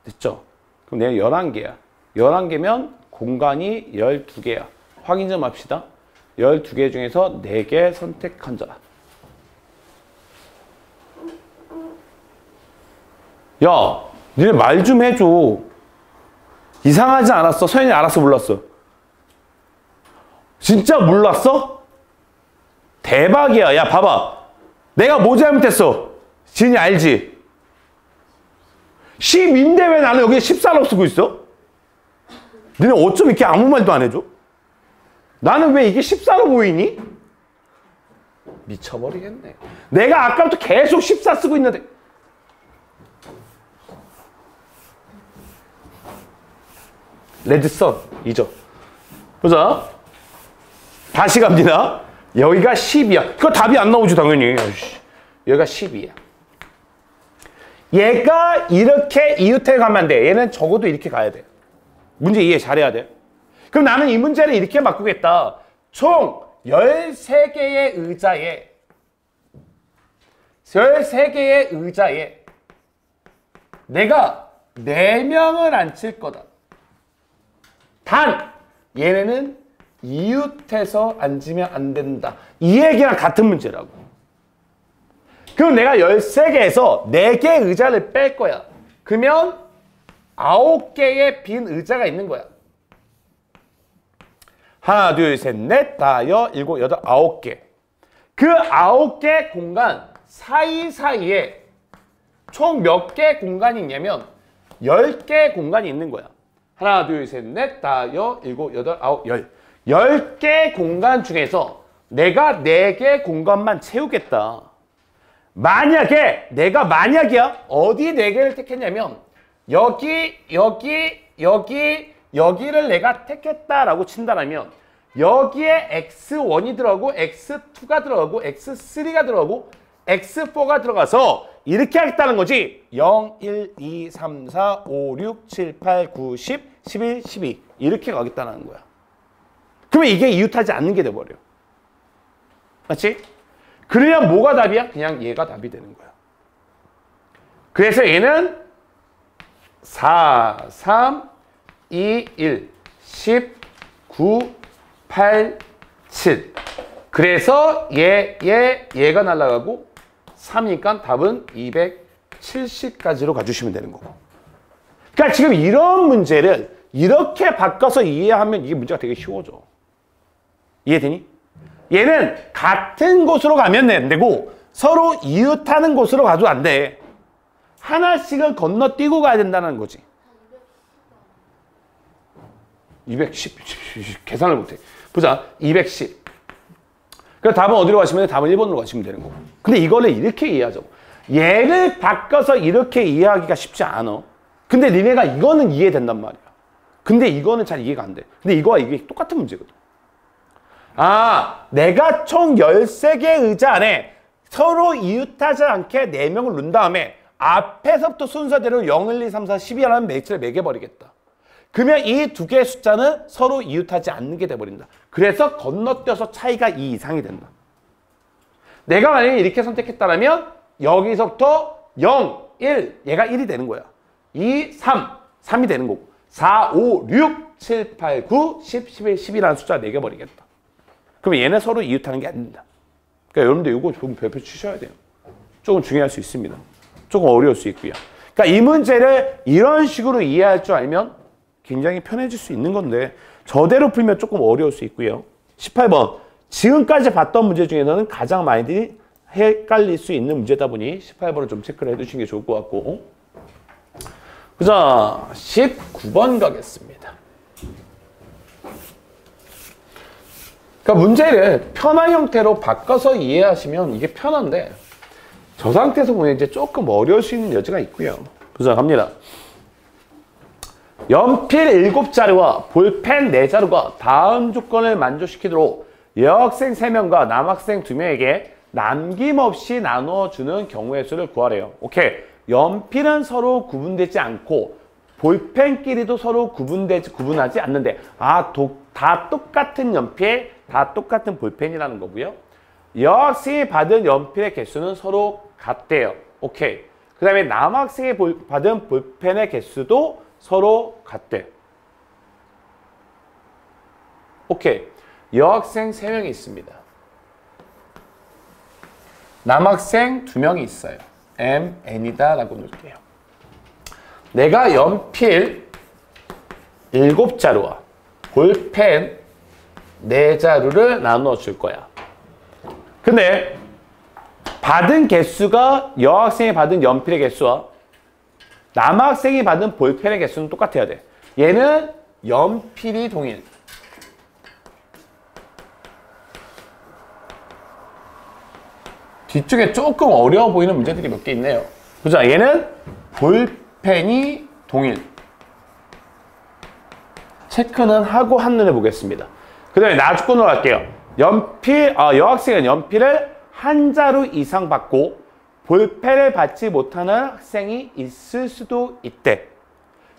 됐죠? 그럼 내가 11개야. 11개면 공간이 12개야. 확인 좀 합시다. 12개 중에서 4개 선택한 자. 야, 니네 말 좀 해줘. 이상하지 않았어? 서현이 알았어, 몰랐어? 진짜 몰랐어? 대박이야. 야, 봐봐. 내가 뭐 잘못했어? 진이 알지? 10인데 왜 나는 여기에 14로 쓰고 있어? 니네 어쩜 이렇게 아무 말도 안 해줘? 나는 왜 이게 14로 보이니? 미쳐버리겠네. 내가 아까부터 계속 14 쓰고 있는데. 레드선 잊어. 보자. 다시 갑니다. 여기가 10이야. 그거 답이 안 나오지 당연히. 여기가 10이야. 얘가 이렇게 이웃해 가면 안 돼. 얘는 적어도 이렇게 가야 돼. 문제 이해 잘해야 돼. 그럼 나는 이 문제를 이렇게 바꾸겠다. 총 13개의 의자에 13개의 의자에 내가 4명을 앉힐 거다. 단 얘네는 이웃해서 앉으면 안 된다. 이 얘기랑 같은 문제라고. 그럼 내가 13개에서 4개의 의자를 뺄 거야. 그러면 9개의 빈 의자가 있는 거야. 하나, 둘, 셋, 넷, 다, 여, 일곱, 여덟, 9개. 그 9개 공간 사이사이에 총 몇 개 공간이 있냐면 10개 공간이 있는 거야. 하나, 둘, 셋, 넷, 다, 여, 일곱, 여덟, 아홉, 열. 10개 공간 중에서 내가 4개 공간만 채우겠다. 만약에 내가 만약이야. 어디 4개를 택했냐면 여기, 여기, 여기, 여기를 내가 택했다라고 친다면 여기에 X1이 들어가고 X2가 들어가고 X3가 들어가고 X4가 들어가서 이렇게 하겠다는 거지. 0, 1, 2, 3, 4, 5, 6, 7, 8, 9, 10, 11, 12 이렇게 가겠다는 거야. 그러면 이게 이웃하지 않는 게 돼버려. 맞지? 그러면 뭐가 답이야? 그냥 얘가 답이 되는 거야. 그래서 얘는 4, 3, 2, 1, 10, 9, 8, 7. 그래서 얘가 날아가고 3이니까 답은 270까지로 가주시면 되는 거고. 그러니까 지금 이런 문제를 이렇게 바꿔서 이해하면 이게 문제가 되게 쉬워져. 이해되니? 얘는 같은 곳으로 가면 안 되고 서로 이웃하는 곳으로 가도 안 돼. 하나씩은 건너뛰고 가야 된다는 거지. 210, 계산을 못해. 보자. 210. 그럼 답은 어디로 가시면 돼? 답은 1번으로 가시면 되는 거고. 근데 이거를 이렇게 이해하자고. 얘를 바꿔서 이렇게 이해하기가 쉽지 않아. 근데 니네가 이거는 이해된단 말이야. 근데 이거는 잘 이해가 안 돼. 근데 이거와 이게 똑같은 문제거든. 아, 내가 총 13개의 의자 안에 서로 이웃하지 않게 4명을 놓은 다음에 앞에서부터 순서대로 0, 1, 2, 3, 4, 12라는 매치를 매겨버리겠다. 그러면 이 두 개의 숫자는 서로 이웃하지 않는 게 돼버린다. 그래서 건너뛰어서 차이가 2 이상이 된다. 내가 만약에 이렇게 선택했다면 여기서부터 0, 1, 얘가 1이 되는 거야. 2, 3, 3이 되는 거고 4, 5, 6, 7, 8, 9, 10, 11, 12라는 숫자 매겨버리겠다. 그럼 얘네 서로 이웃하는 게 안 된다. 그러니까 여러분들 이거 조금 별표 치셔야 돼요. 조금 중요할 수 있습니다. 조금 어려울 수 있고요. 그러니까 이 문제를 이런 식으로 이해할 줄 알면 굉장히 편해질 수 있는 건데 저대로 풀면 조금 어려울 수 있고요. 18번. 지금까지 봤던 문제 중에서는 가장 많이들 헷갈릴 수 있는 문제다 보니 18번을 좀 체크를 해두시는 게 좋을 것 같고. 자, 19번 가겠습니다. 그러니까 문제를 편한 형태로 바꿔서 이해하시면 이게 편한데 저 상태에서 보면 이제 조금 어려울 수 있는 여지가 있고요. 자, 갑니다. 연필 7자루와 볼펜 4자루가 다음 조건을 만족시키도록 여학생 3명과 남학생 2명에게 남김없이 나눠주는 경우의 수를 구하래요. 오케이. 연필은 서로 구분되지 않고 볼펜끼리도 서로 구분하지 않는데 다 똑같은 연필, 다 똑같은 볼펜이라는 거고요. 여학생이 받은 연필의 개수는 서로 같대요. 오케이. 그 다음에 남학생이 받은 볼펜의 개수도 서로 같대. 오케이. 여학생 3명이 있습니다. 남학생 2명이 있어요. M, N이다 라고 놓을게요. 내가 연필 7자루와 볼펜 4자루를 나눠 줄 거야. 근데 받은 개수가 여학생이 받은 연필의 개수와 남학생이 받은 볼펜의 개수는 똑같아야 돼. 얘는 연필이 동일. 뒤쪽에 조금 어려워 보이는 문제들이 몇 개 있네요. 보자. 얘는 볼펜이 동일. 체크는 하고 한눈에 보겠습니다. 그 다음에 나주권으로 갈게요. 여학생은 연필을 1자루 이상 받고 볼펜을 받지 못하는 학생이 있을 수도 있대.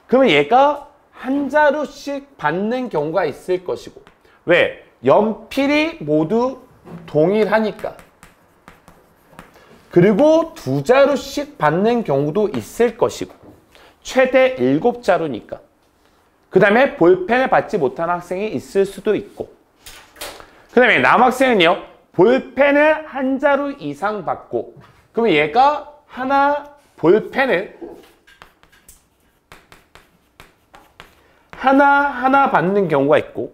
그러면 얘가 1자루씩 받는 경우가 있을 것이고. 왜? 연필이 모두 동일하니까. 그리고 2자루씩 받는 경우도 있을 것이고. 최대 7자루니까. 그 다음에 볼펜을 받지 못하는 학생이 있을 수도 있고. 그 다음에 남학생은요. 볼펜을 1자루 이상 받고 그러면 얘가 볼펜을 하나 받는 경우가 있고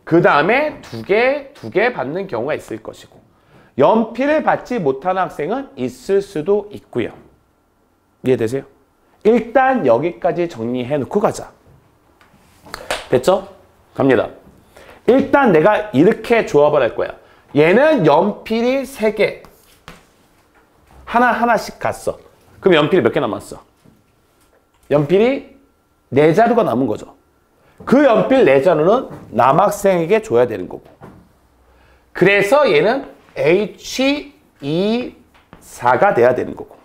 그 다음에 두 개 받는 경우가 있을 것이고 연필을 받지 못하는 학생은 있을 수도 있고요. 이해되세요? 일단 여기까지 정리해 놓고 가자. 됐죠? 갑니다. 일단 내가 이렇게 조합을 할 거야. 얘는 연필이 3개. 하나씩 갔어. 그럼 연필이 몇 개 남았어? 연필이 4자루가 남은 거죠. 그 연필 4자루는 남학생에게 줘야 되는 거고. 그래서 얘는 H24가 돼야 되는 거고.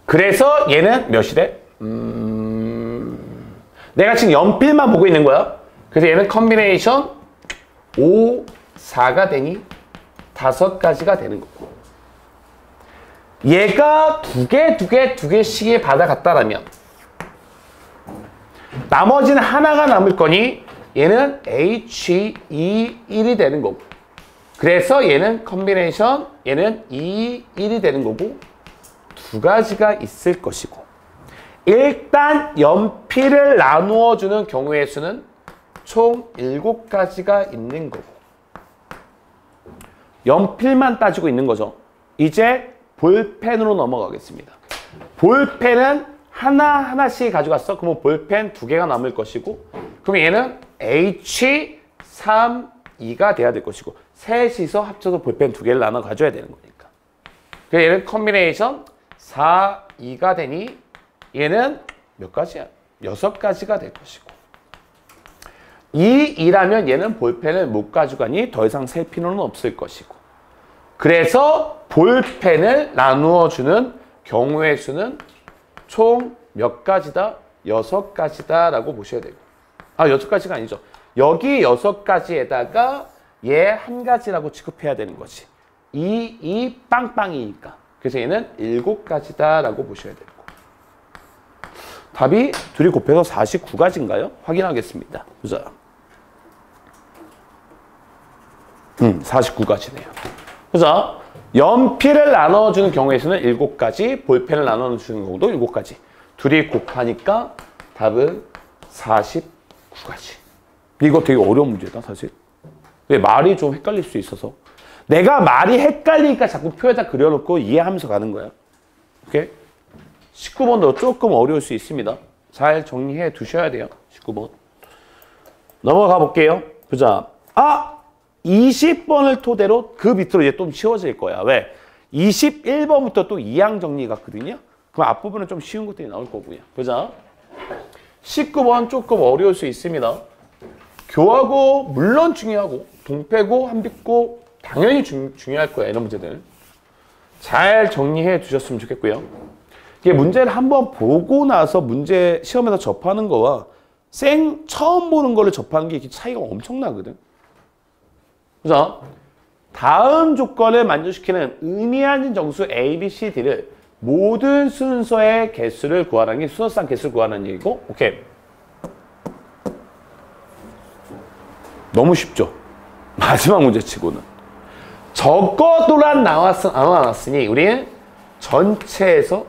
그래서 얘는 몇이래? 내가 지금 연필만 보고 있는 거야. 그래서 얘는 컨비네이션 5, 4가 되니 5가지가 되는 거고. 얘가 두 개씩이 받아갔다라면 나머지는 하나가 남을 거니 얘는 H21이 되는 거고. 그래서 얘는 컨비네이션 얘는 2, 1이 되는 거고 2가지가 있을 것이고 일단 연필을 나누어 주는 경우의 수는 총 7가지가 있는 거고 연필만 따지고 있는 거죠. 이제 볼펜으로 넘어가겠습니다. 볼펜은 하나씩 가져갔어. 그러면 볼펜 2개가 남을 것이고 그럼 얘는 H3E가 돼야 될 것이고 셋이서 합쳐서 볼펜 2개를 나눠 가져야 되는 거니까. 그래서 얘는 컨비네이션 4E가 되니 얘는 몇 가지야? 6가지가 될 것이고 2라면 얘는 볼펜을 못 가져가니 더 이상 셀 필요는 없을 것이고 그래서 볼펜을 나누어 주는 경우의 수는 총 몇 가지다? 6가지다 라고 보셔야 되고 6가지가 아니죠. 여기 6가지에다가 얘 1가지라고 취급해야 되는 거지. 2 빵빵이니까. 그래서 얘는 7가지다 라고 보셔야 되고 답이 둘이 곱해서 49가지인가요? 확인하겠습니다. 보자. 49가지네요. 그래서 연필을 나눠주는 경우의 수는 7가지, 볼펜을 나눠주는 경우도 7가지. 둘이 곱하니까 답은 49가지. 이거 되게 어려운 문제다, 사실. 근데 말이 좀 헷갈릴 수 있어서. 내가 말이 헷갈리니까 자꾸 표에다 그려놓고 이해하면서 가는 거야. 오케이? 19번도 조금 어려울 수 있습니다. 잘 정리해 두셔야 돼요. 19번. 넘어가 볼게요. 보자. 20번을 토대로 그 밑으로 이제 좀 쉬워질 거야. 왜? 21번부터 또 이항 정리 같거든요. 그럼 앞부분은 좀 쉬운 것들이 나올 거고요. 보자. 19번 조금 어려울 수 있습니다. 교하고 물론 중요하고 동패고 한빛고 당연히 중요할 거야. 이런 문제들. 잘 정리해 두셨으면 좋겠고요. 이게 문제를 한번 보고 나서 문제 시험에서 접하는 거와 처음 보는 거를 접하는 게 차이가 엄청나거든. 그래서 다음 조건을 만족시키는 의미하는 정수 A, B, C, D를 모든 순서의 개수를 구하라는 게 순서상 개수를 구하라는 얘기고 오케이. 너무 쉽죠? 마지막 문제 치고는. 적어도란 나왔으니 우리는 전체에서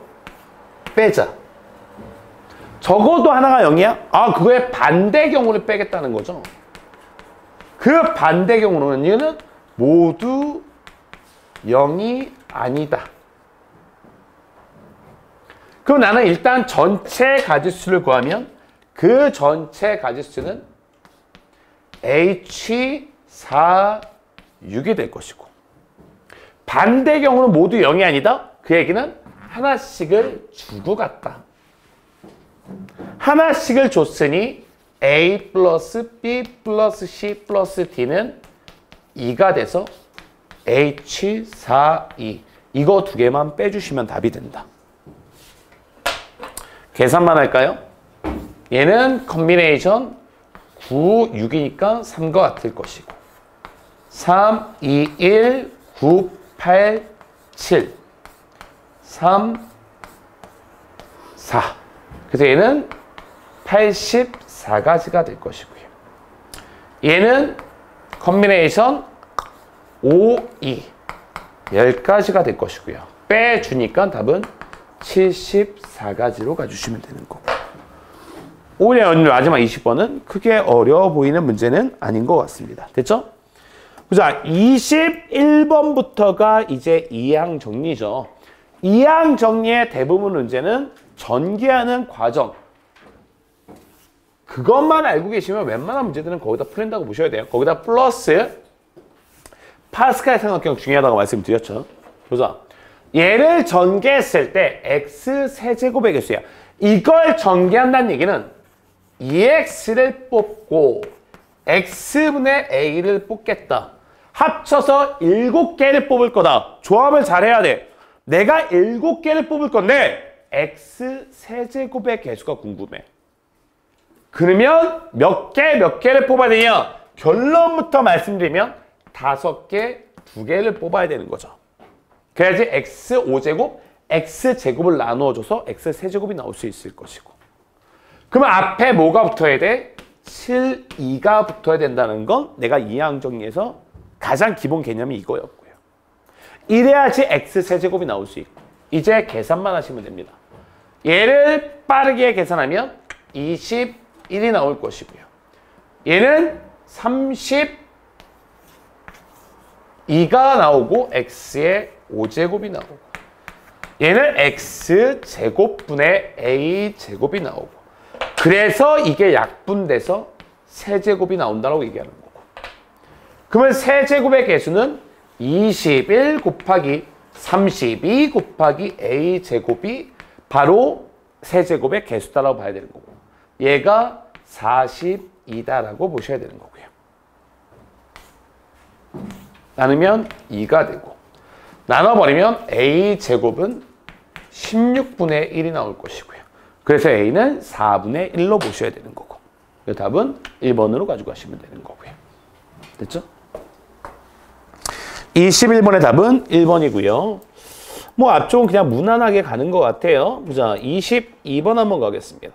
빼자. 적어도 하나가 0이야? 그거의 반대 경우를 빼겠다는 거죠. 그 반대 경우는 얘는 모두 0이 아니다. 그럼 나는 일단 전체 가지수를 구하면 그 전체 가지수는 H4, 6이 될 것이고 반대 경우는 모두 0이 아니다. 그 얘기는 하나씩을 주고 갔다. 하나씩을 줬으니 A 플러스 B 플러스 C 플러스 D는 2가 돼서 H4, 2. 이거 2개만 빼주시면 답이 된다. 계산만 할까요? 얘는 컨비네이션 9, 6이니까 3과 같을 것이고 3, 2, 1, 9, 8, 7 3, 4 그래서 얘는 84가지가 될 것이고요. 얘는 컨비네이션 5, 2 10가지가 될 것이고요. 빼주니까 답은 74가지로 가주시면 되는 거고 오늘 마지막 20번은 크게 어려워 보이는 문제는 아닌 것 같습니다. 됐죠? 자, 21번부터가 이제 이항 정리죠. 이항 정리의 대부분 문제는 전개하는 과정 그것만 알고 계시면 웬만한 문제들은 거기다 풀린다고 보셔야 돼요. 거기다 플러스 파스칼 삼각형 중요하다고 말씀드렸죠. 보자. 얘를 전개했을 때 x 세제곱의 개수야. 이걸 전개한다는 얘기는 2x를 뽑고 x분의 a를 뽑겠다. 합쳐서 7개를 뽑을 거다. 조합을 잘해야 돼. 내가 7개를 뽑을 건데 x 세제곱의 개수가 궁금해. 그러면 몇 개를 뽑아야 되냐? 결론부터 말씀드리면 5개, 2개를 뽑아야 되는 거죠. 그래야지 x 5제곱, x 제곱을 나누어줘서 x 세제곱이 나올 수 있을 것이고. 그러면 앞에 뭐가 붙어야 돼? 7, 2가 붙어야 된다는 건 내가 이항 정리에서 가장 기본 개념이 이거였고요. 이래야지 x 세제곱이 나올 수 있고. 이제 계산만 하시면 됩니다. 얘를 빠르게 계산하면 21이 나올 것이고요. 얘는 32가 나오고 x의 5제곱이 나오고 얘는 x제곱분의 a제곱이 나오고 그래서 이게 약분돼서 세제곱이 나온다고 얘기하는 거고 그러면 세제곱의 개수는 21 곱하기 32 곱하기 a제곱이 바로 세제곱의 개수다라고 봐야 되는 거고 얘가 42다라고 보셔야 되는 거고요. 나누면 2가 되고 나눠버리면 a제곱은 16분의 1이 나올 것이고요. 그래서 a는 4분의 1로 보셔야 되는 거고 이 답은 1번으로 가지고 가시면 되는 거고요. 됐죠? 21번의 답은 1번이고요. 뭐 앞쪽은 그냥 무난하게 가는 것 같아요. 보자. 22번 한번 가겠습니다.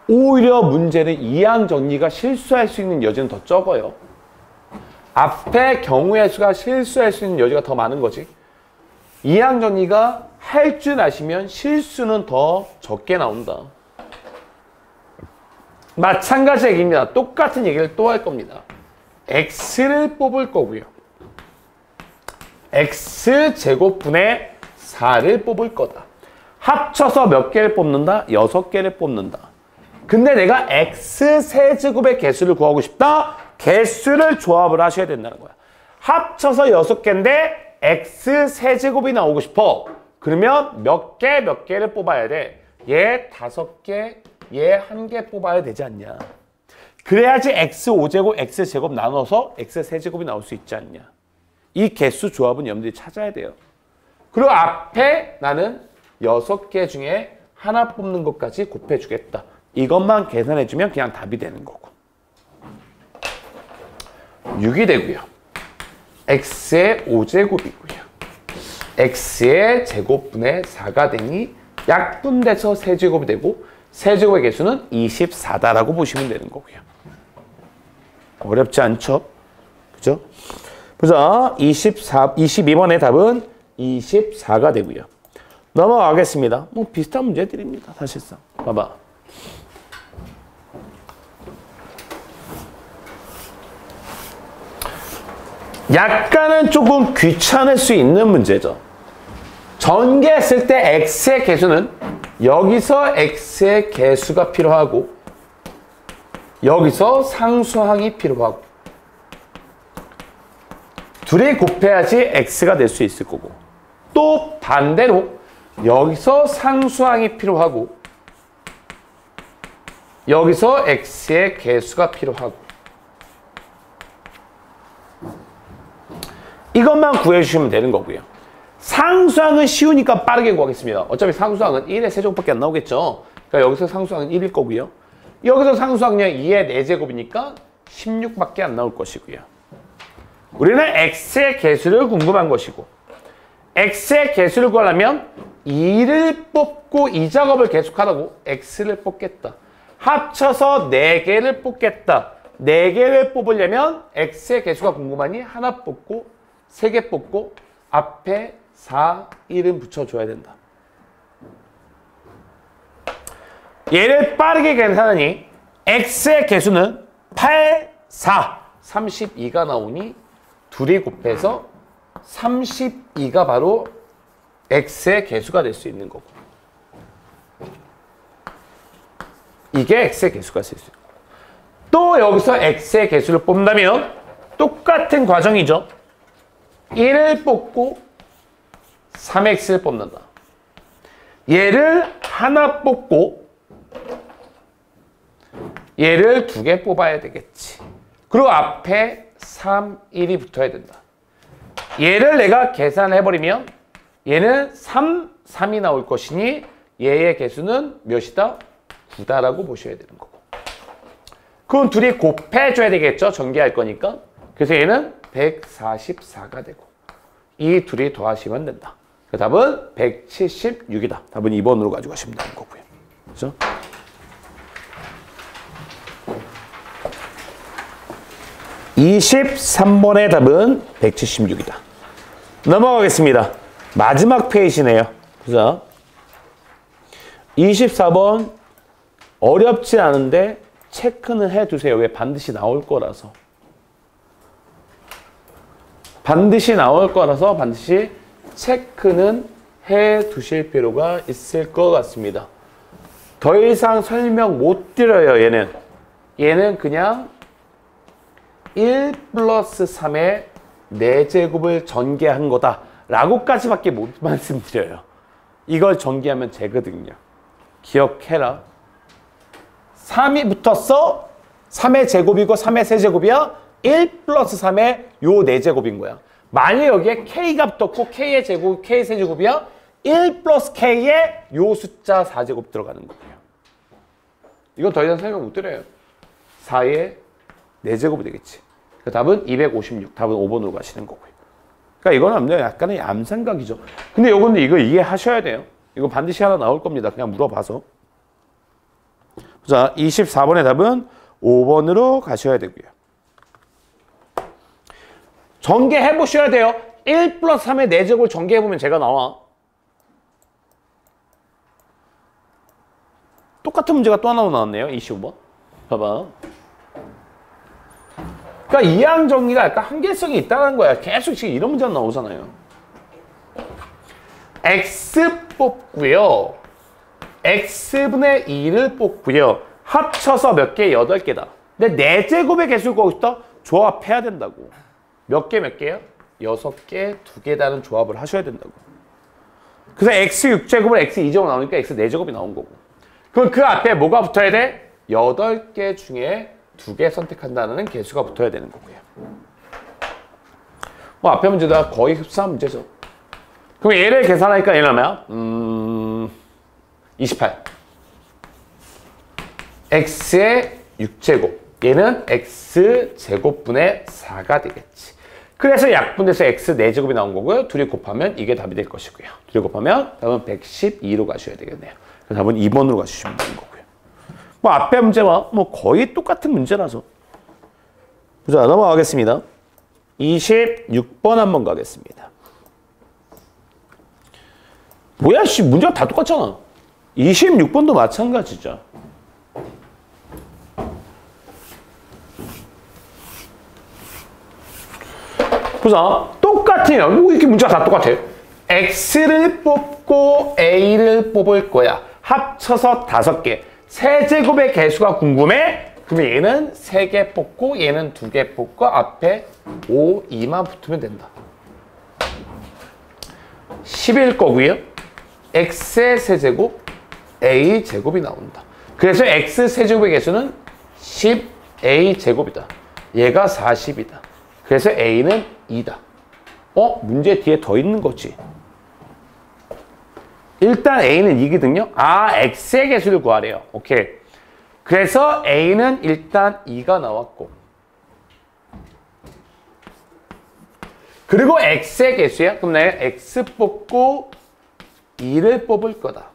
오히려 문제는 이항 정리가 실수할 수 있는 여지는 더 적어요. 앞에 경우의 수가 실수할 수 있는 여지가 더 많은 거지. 이항 정리가 할 줄 아시면 실수는 더 적게 나온다. 마찬가지 얘기입니다. 똑같은 얘기를 또 할 겁니다. x를 뽑을 거고요. x제곱분의 4를 뽑을 거다. 합쳐서 몇 개를 뽑는다? 6개를 뽑는다. 근데 내가 x세제곱의 개수를 구하고 싶다? 개수를 조합을 하셔야 된다는 거야. 합쳐서 6개인데 x세제곱이 나오고 싶어. 그러면 몇 개를 뽑아야 돼? 얘 5개, 얘 1개 뽑아야 되지 않냐. 그래야지 x5제곱, x제곱 나눠서 x세제곱이 나올 수 있지 않냐. 이 개수 조합은 여러분들이 찾아야 돼요. 그리고 앞에 나는 6개 중에 하나 뽑는 것까지 곱해주겠다. 이것만 계산해주면 그냥 답이 되는 거고. 6이 되고요. x의 5제곱이고요. x의 제곱분의 4가 되니 약분돼서 세제곱이 되고 세제곱의 개수는 24다라고 보시면 되는 거고요. 어렵지 않죠? 그죠? 보자. 22번의 답은 24가 되고요. 넘어가겠습니다. 뭐 비슷한 문제들입니다. 사실상. 봐봐. 약간은 조금 귀찮을 수 있는 문제죠. 전개했을 때 x의 개수는 여기서 x의 개수가 필요하고 여기서 상수항이 필요하고 둘이 곱해야지 x가 될 수 있을 거고 또 반대로 여기서 상수항이 필요하고 여기서 x의 개수가 필요하고 이것만 구해주시면 되는 거고요. 상수항은 쉬우니까 빠르게 구하겠습니다. 어차피 상수항은 1의 세제곱밖에 안 나오겠죠. 그러니까 여기서 상수항은 1일 거고요. 여기서 상수항은 2의 4제곱이니까 16밖에 안 나올 것이고요. 우리는 x의 개수를 궁금한 것이고 x의 개수를 구하려면 2를 뽑고 이 작업을 계속하라고 x를 뽑겠다. 합쳐서 4개를 뽑겠다. 4개를 뽑으려면 x의 개수가 궁금하니 하나 뽑고 3개 뽑고 앞에 4, 1은 붙여줘야 된다. 얘를 빠르게 계산하니 x의 개수는 8, 4, 32가 나오니 둘이 곱해서 32가 바로 x의 개수가 될 수 있는 거고 이게 x의 개수가 될 수 있고 또 여기서 x의 개수를 뽑는다면 똑같은 과정이죠. 1을 뽑고 3x를 뽑는다. 얘를 하나 뽑고 얘를 2개 뽑아야 되겠지. 그리고 앞에 3, 1이 붙어야 된다. 얘를 내가 계산해버리면 얘는 3, 3이 나올 것이니 얘의 개수는 몇이다? 9다라고 보셔야 되는 거고. 그럼 둘이 곱해줘야 되겠죠? 전개할 거니까. 그래서 얘는 144가 되고 이 둘이 더하시면 된다. 그 답은 176이다. 답은 2번으로 가지고 가시면 되는 거고요. 그렇죠? (23번의) 답은 176이다. 넘어가겠습니다. 마지막 페이지네요. 자, 24번 어렵지 않은데 체크는 해두세요. 왜? 반드시 나올 거라서. 반드시 나올 거라서 반드시 체크는 해두실 필요가 있을 것 같습니다. 더 이상 설명 못 드려요. 얘는 그냥 1 플러스 3의 4제곱을 전개한 거다 라고까지밖에 못 말씀드려요. 이걸 전개하면 되거든요. 기억해라. 3이 붙었어. 3의 제곱이고 3의 세제곱이야. 1 플러스 3의 요 4제곱인 거야. 만약 여기에 K가 붙었고 K의 제곱, K 세제곱이야. 1 플러스 K의 요 숫자 4제곱 들어가는 거예요. 이건 더 이상 설명 못 드려요. 4의 4제곱이 되겠지. 그 답은 256. 답은 5번으로 가시는 거고요. 그러니까 이거는 약간의 얌생각이죠. 근데 요거는 이거 이해하셔야 돼요. 이거 반드시 하나 나올 겁니다. 그냥 물어봐서. 자, 24번의 답은 5번으로 가셔야 되고요. 전개해 보셔야 돼요. 1 플러스 3의 4제곱을 전개해 보면 제가 나와. 똑같은 문제가 또 하나 나왔네요. 25번. 봐봐. 그러니까 이항 정리가 약간 한계성이 있다는 거야. 계속 지금 이런 문제가 나오잖아요. x 뽑고요. x분의 2를 뽑고요. 합쳐서 몇 개? 8개다. 근데 4제곱의 개수를 구하고 싶다? 조합해야 된다고. 몇 개, 몇 개요? 6개, 2개다는 조합을 하셔야 된다고. 그래서 x 6제곱을 x 2제곱 나오니까 x 4제곱이 나온 거고. 그럼 그 앞에 뭐가 붙어야 돼? 8개 중에 2개 선택한다는 개수가 붙어야 되는 거고요. 뭐 앞에 문제도 거의 흡사한 문제죠. 그럼 얘를 계산하니까 얘는 얼마야? 28. x의 6제곱. 얘는 x제곱분의 4가 되겠지. 그래서 약분돼서 x 4제곱이 나온 거고요. 둘이 곱하면 이게 답이 될 것이고요. 둘이 곱하면 답은 112로 가셔야 되겠네요. 그래서 답은 2번으로 가주시면 되는 거고요. 뭐 앞에 문제와 뭐 거의 똑같은 문제라서. 자, 넘어가겠습니다. 26번 한번 가겠습니다. 뭐야, 씨, 문제가 다 똑같잖아. 26번도 마찬가지죠. 보자, 똑같아요. 뭐 이렇게 문제가 다 똑같아. x를 뽑고 a를 뽑을 거야. 합쳐서 5개. 세제곱의 개수가 궁금해? 그러면 얘는 3개 뽑고 얘는 2개 뽑고 앞에 5, 2만 붙으면 된다. 10일 거고요. x의 세제곱, a 제곱이 나온다. 그래서 x 세제곱의 개수는 10a 제곱이다. 얘가 40이다. 그래서 a는 2다. 문제 뒤에 더 있는 거지. 일단 a는 2거든요. x의 개수를 구하래요. 오케이. 그래서 a는 일단 2가 나왔고. 그리고 x의 개수야. 그럼 내가 x 뽑고 2를 뽑을 거다.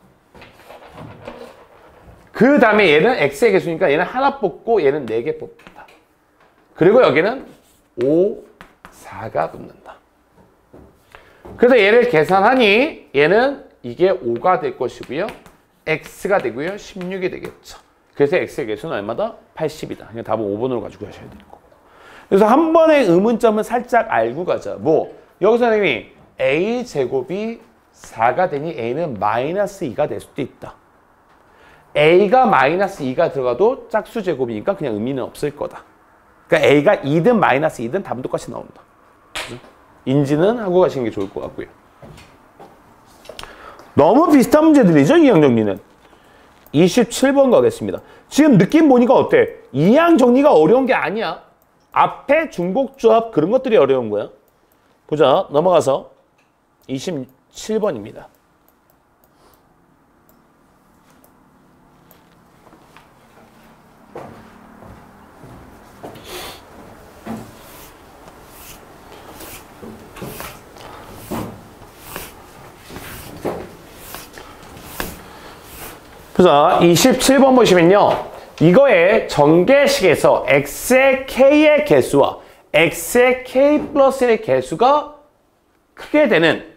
그 다음에 얘는 x의 개수니까 얘는 하나 뽑고 얘는 4개 뽑는다. 그리고 여기는 5, 4가 붙는다. 그래서 얘를 계산하니 얘는 이게 5가 될 것이고요. x가 되고요. 16이 되겠죠. 그래서 x의 개수는 얼마다? 80이다. 그냥 답은 5번으로 가지고 가셔야 되는 거고. 그래서 한 번의 의문점은 살짝 알고 가자. 뭐 여기서 선생님이 a제곱이 4가 되니 a는 마이너스 2가 될 수도 있다. a가 마이너스 2가 들어가도 짝수 제곱이니까 그냥 의미는 없을 거다. 그러니까 a가 2든 마이너스 2든 답은 똑같이 나온다. 그죠? 인지는 하고 가시는 게 좋을 것 같고요. 너무 비슷한 문제들이죠, 이항 정리는. 27번 가겠습니다. 지금 느낌 보니까 어때? 이항 정리가 어려운 게 아니야. 앞에 중복조합 그런 것들이 어려운 거야. 보자, 넘어가서 27번입니다. 자, 27번 보시면요. 이거의 전개식에서 x의 k의 개수와 x의 k 플러스 1의 개수가 크게 되는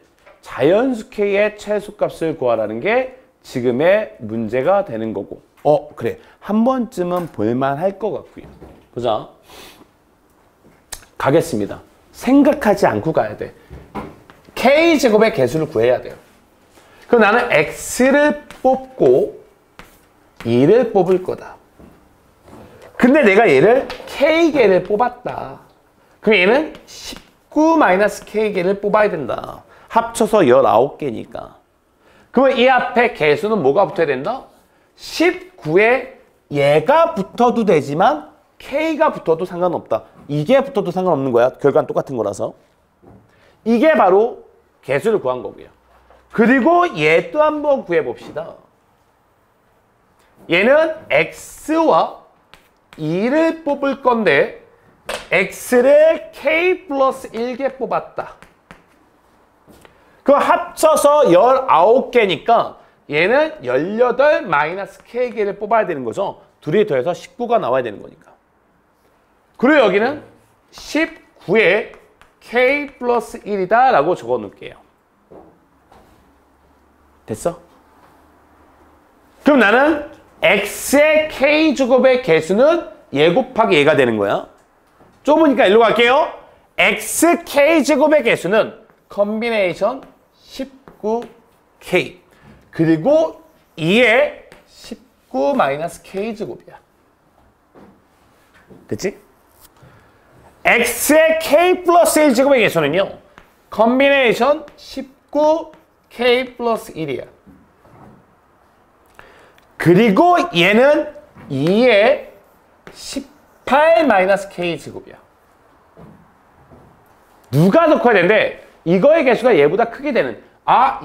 자연수 K의 최소값을 구하라는 게 지금의 문제가 되는 거고. 그래. 한 번쯤은 볼만할 것 같고요. 보자. 가겠습니다. 생각하지 않고 가야 돼. K제곱의 개수를 구해야 돼요. 그럼 나는 X를 뽑고 2를 뽑을 거다. 근데 내가 얘를 K개를 뽑았다. 그럼 얘는 19-K개를 뽑아야 된다. 합쳐서 19개니까. 그러면 이 앞에 개수는 뭐가 붙어야 된다? 19에 얘가 붙어도 되지만 K가 붙어도 상관없다. 이게 붙어도 상관없는 거야. 결과는 똑같은 거라서. 이게 바로 개수를 구한 거고요. 그리고 얘 또 한번 구해봅시다. 얘는 X와 2를 뽑을 건데 X를 K 플러스 1개 뽑았다. 그럼 합쳐서 19개니까 얘는 18 마이너스 K개를 뽑아야 되는 거죠. 둘이 더해서 19가 나와야 되는 거니까. 그리고 여기는 19에 K 플러스 1이다 라고 적어 놓을게요. 됐어? 그럼 나는 X의 K제곱의 개수는 얘 곱하기 얘가 되는 거야. 좁으니까 일로 갈게요. X K제곱의 개수는 컨비네이션 19K 그리고 2의 19 마이너스 K제곱이야. 됐지? X의 K 플러스 1제곱의 개수는요. 컨비네이션 19K 플러스 1이야. 그리고 얘는 2의 18 마이너스 K제곱이야. 누가 더 커야 되는데 이거의 개수가 얘보다 크게 되는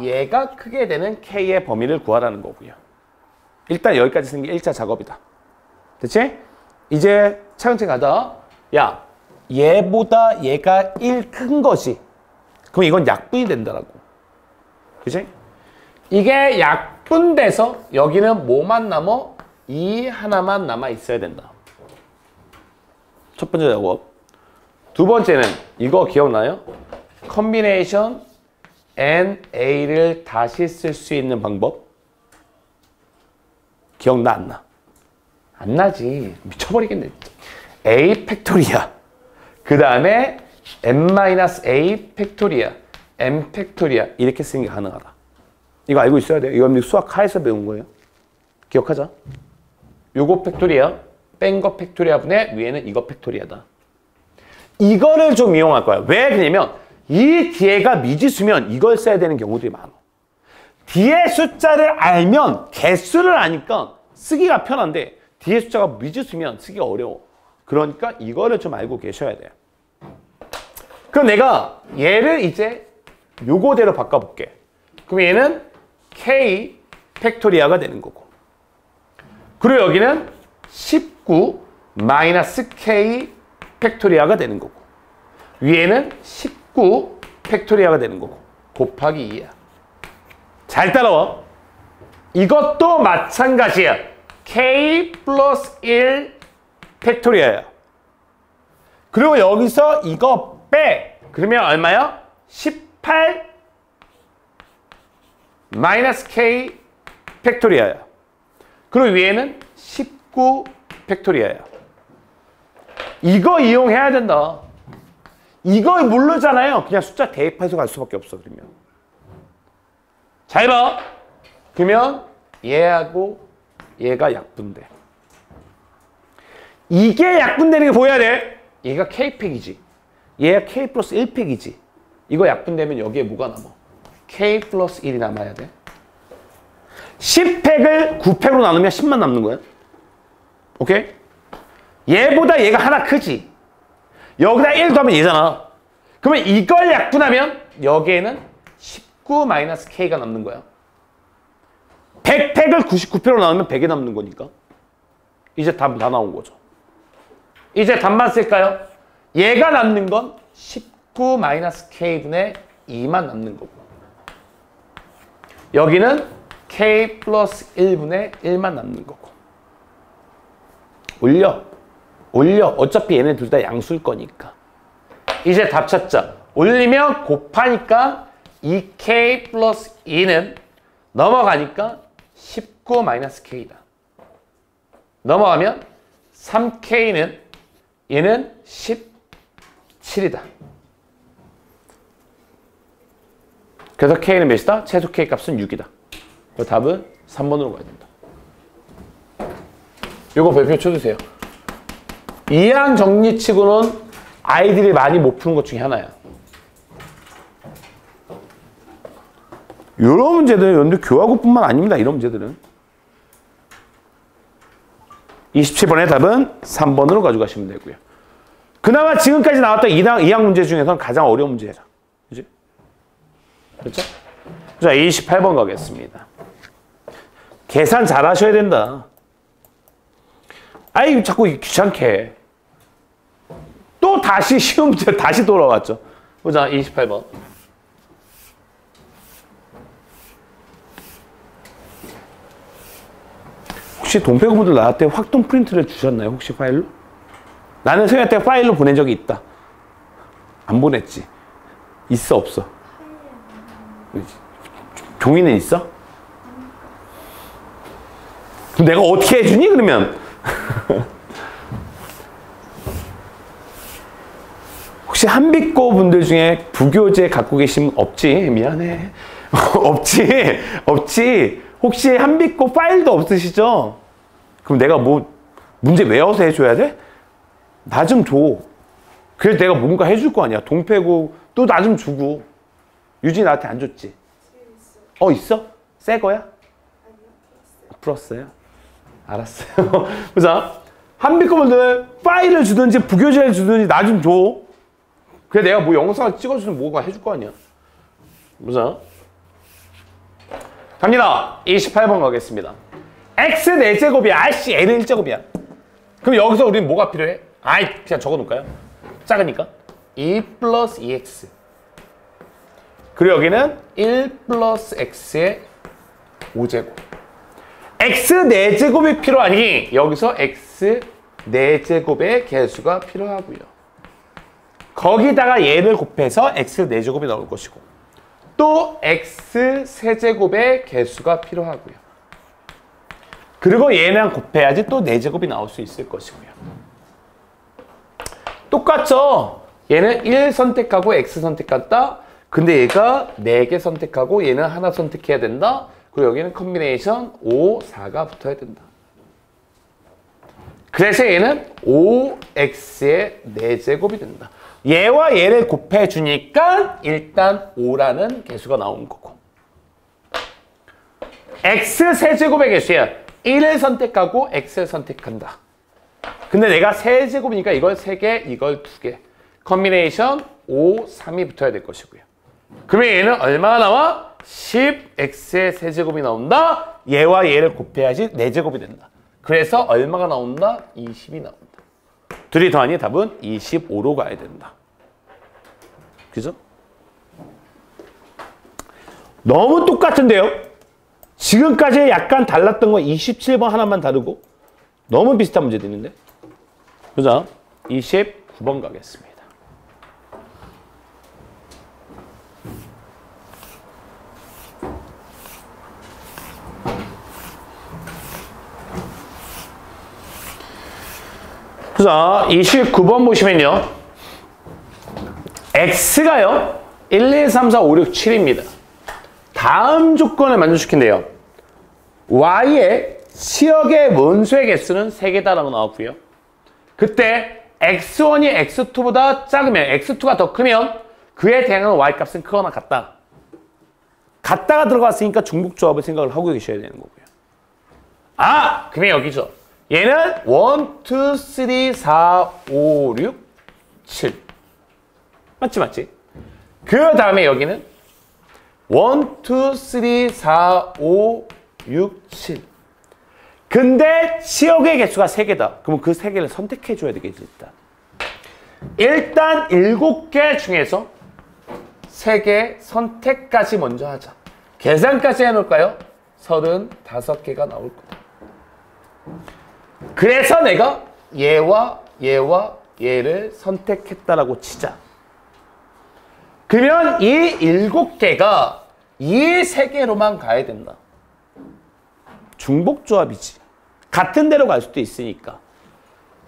얘가 크게 되는 K의 범위를 구하라는 거고요. 일단 여기까지 쓰는 게 1차 작업이다. 됐지? 이제 차근차근 가다 야 얘보다 얘가 1 큰 거지. 그럼 이건 약분이 된다라고. 그치? 이게 약분돼서 여기는 뭐만 남어? 2 하나만 남아 있어야 된다. 첫 번째 작업. 두 번째는 이거 기억나요? 컨비네이션 NA를 다시 쓸 수 있는 방법. 기억나 안 나? 안 나지. 미쳐버리겠네. A 팩토리아. 그 다음에 n-a 팩토리아, m 팩토리아 이렇게 쓰는 게 가능하다. 이거 알고 있어야 돼요. 이거 수학 하에서 배운 거예요. 기억하자. 요거 팩토리아, 뺀 거 팩토리아 분의 위에는 이거 팩토리아다. 이거를 좀 이용할 거야. 왜 그러냐면 이 뒤에가 미지수면 이걸 써야 되는 경우들이 많아. 뒤에 숫자를 알면 개수를 아니까 쓰기가 편한데 뒤에 숫자가 미지수면 쓰기가 어려워. 그러니까 이거를 좀 알고 계셔야 돼요. 그럼 내가 얘를 이제 요거대로 바꿔볼게. 그럼 얘는 K 팩토리아가 되는 거고. 그리고 여기는 19 마이너스 K 팩토리아가 되는 거고. 위에는 19 팩토리아가 되는 거고. 곱하기 2야. 잘 따라와. 이것도 마찬가지야. K 플러스 1 팩토리아야. 그리고 여기서 이거 빼. 그러면 얼마야? 18 마이너스 K 팩토리아야. 그리고 위에는 19 팩토리아야. 이거 이용해야 된다. 이거 모르잖아요. 그냥 숫자 대입해서 갈 수밖에 없어. 그러면 잘 봐. 그러면 얘하고 얘가 약분돼. 이게 약분되는 게 보여야 돼. 얘가 K팩이지. 얘가 K 플러스 1팩이지. 이거 약분되면 여기에 뭐가 남아? K 플러스 1이 남아야 돼. 10팩을 9팩으로 나누면 10만 남는 거야. 오케이? 얘보다 얘가 하나 크지. 여기다 1 더하면 얘잖아. 그러면 이걸 약분하면 여기에는 19 마이너스 K가 남는 거야. 100팩을 99팩으로 나누면 100이 남는 거니까. 이제 답 다 나온 거죠. 이제 답만 쓸까요? 얘가 남는 건 19 마이너스 K분의 2만 남는 거고. 여기는 K 플러스 1분의 1만 남는 거고. 올려. 어차피 얘네 둘 다 양수일 거니까. 이제 답 찾자. 올리면 곱하니까 2K 플러스 2는 넘어가니까 19 마이너스 K다. 넘어가면 3K는 얘는 17이다. 그래서 K는 몇이다? 최소 K 값은 6이다. 그 답은 3번으로 가야 된다. 요거 별표 쳐주세요. 이항 정리치고는 아이들이 많이 못 푸는 것 중에 하나야. 이런 문제들은 연두 교과고뿐만 아닙니다. 이런 문제들은. 27번의 답은 3번으로 가져가시면 되고요. 그나마 지금까지 나왔던 2항 문제 중에서는 가장 어려운 문제죠. 그치? 그렇죠? 자, 28번 가겠습니다. 계산 잘 하셔야 된다. 아이, 자꾸 귀찮게 해. 또 다시 쉬운 문제 다시 돌아왔죠. 보자, 28번. 혹시 동pe구분들 나한테 확동 프린트를 주셨나요? 혹시 파일로? 나는 선생님한테 파일로 보낸 적이 있다. 안 보냈지? 있어, 없어? 종이는 있어? 그럼 내가 어떻게 해주니, 그러면? 혹시 한빛고 분들 중에 부교재 갖고 계시면 없지? 미안해. 없지. 혹시 한빛고 파일도 없으시죠? 그럼 내가 뭐 문제 외워서 해줘야 돼? 나 좀 줘. 그래서 내가 뭔가 해줄 거 아니야. 동pe구 또 나 좀 주고. 유진이 나한테 안 줬지? 있어? 새 거야? 아니요. 풀었어요? 알았어요. 보자. 한빛고 분들 파일을 주든지 부교재를 주든지 나 좀 줘. 그래 내가 뭐 영상을 찍어주면 뭐가 해줄 거 아니야. 보자. 갑니다. 28번 가겠습니다. x 4제곱이야. 아이씨, n은 1제곱이야. 그럼 여기서 우리는 뭐가 필요해? 아이, 그냥 적어놓을까요? 작으니까. 2 플러스 2x. 그리고 여기는 1 플러스 x의 5제곱. x 4제곱이 필요하니 여기서 x 4제곱의 개수가 필요하고요. 거기다가 얘를 곱해서 x 4제곱이 나올 것이고 또 x 세제곱의 개수가 필요하고요. 그리고 얘랑 곱해야지 또 4제곱이 나올 수 있을 것이고요. 똑같죠? 얘는 1 선택하고 x 선택한다. 근데 얘가 4개 선택하고 얘는 하나 선택해야 된다. 그리고 여기는 컨비네이션 5, 4가 붙어야 된다. 그래서 얘는 5x의 4제곱이 된다. 얘와 얘를 곱해주니까 일단 5라는 개수가 나온 거고. x 세제곱의 개수야. 1을 선택하고 x를 선택한다. 근데 내가 세제곱이니까 이걸 3개, 이걸 2개. 컨비네이션 5, 3이 붙어야 될 것이고요. 그러면 얘는 얼마가 나와? 10x의 세제곱이 나온다. 얘와 얘를 곱해야지 4제곱이 된다. 그래서 얼마가 나온다? 20이 나온다. 둘이 더하니 답은 25로 가야 된다. 그죠? 너무 똑같은데요? 지금까지 약간 달랐던 건 27번 하나만 다르고 너무 비슷한 문제도 있는데. 보자. 29번 가겠습니다. 자, 29번 보시면요. x가요. 1, 2, 3, 4, 5, 6, 7입니다. 다음 조건을 만족시킨대요. y의 치역의 원소의 개수는 3개다라고 나왔고요. 그때 x1이 x2보다 작으면 x2가 더 크면 그에 대항하는 y값은 크거나 같다. 같다가 들어갔으니까 중복조합을 생각을 하고 계셔야 되는 거고요. 아! 그러면 여기죠. 얘는 1, 2, 3, 4, 5, 6, 7. 맞지? 그 다음에 여기는 1, 2, 3, 4, 5, 6, 7. 근데 치역의 개수가 3개다. 그러면 그 3개를 선택해 줘야 되겠지, 일단 7개 중에서 3개 선택까지 먼저 하자. 계산까지 해놓을까요? 35개가 나올 거다. 그래서 내가 얘와 얘와 얘를 선택했다라고 치자. 그러면 이 7개가 이 3개로만 가야 된다. 중복조합이지. 같은 데로 갈 수도 있으니까.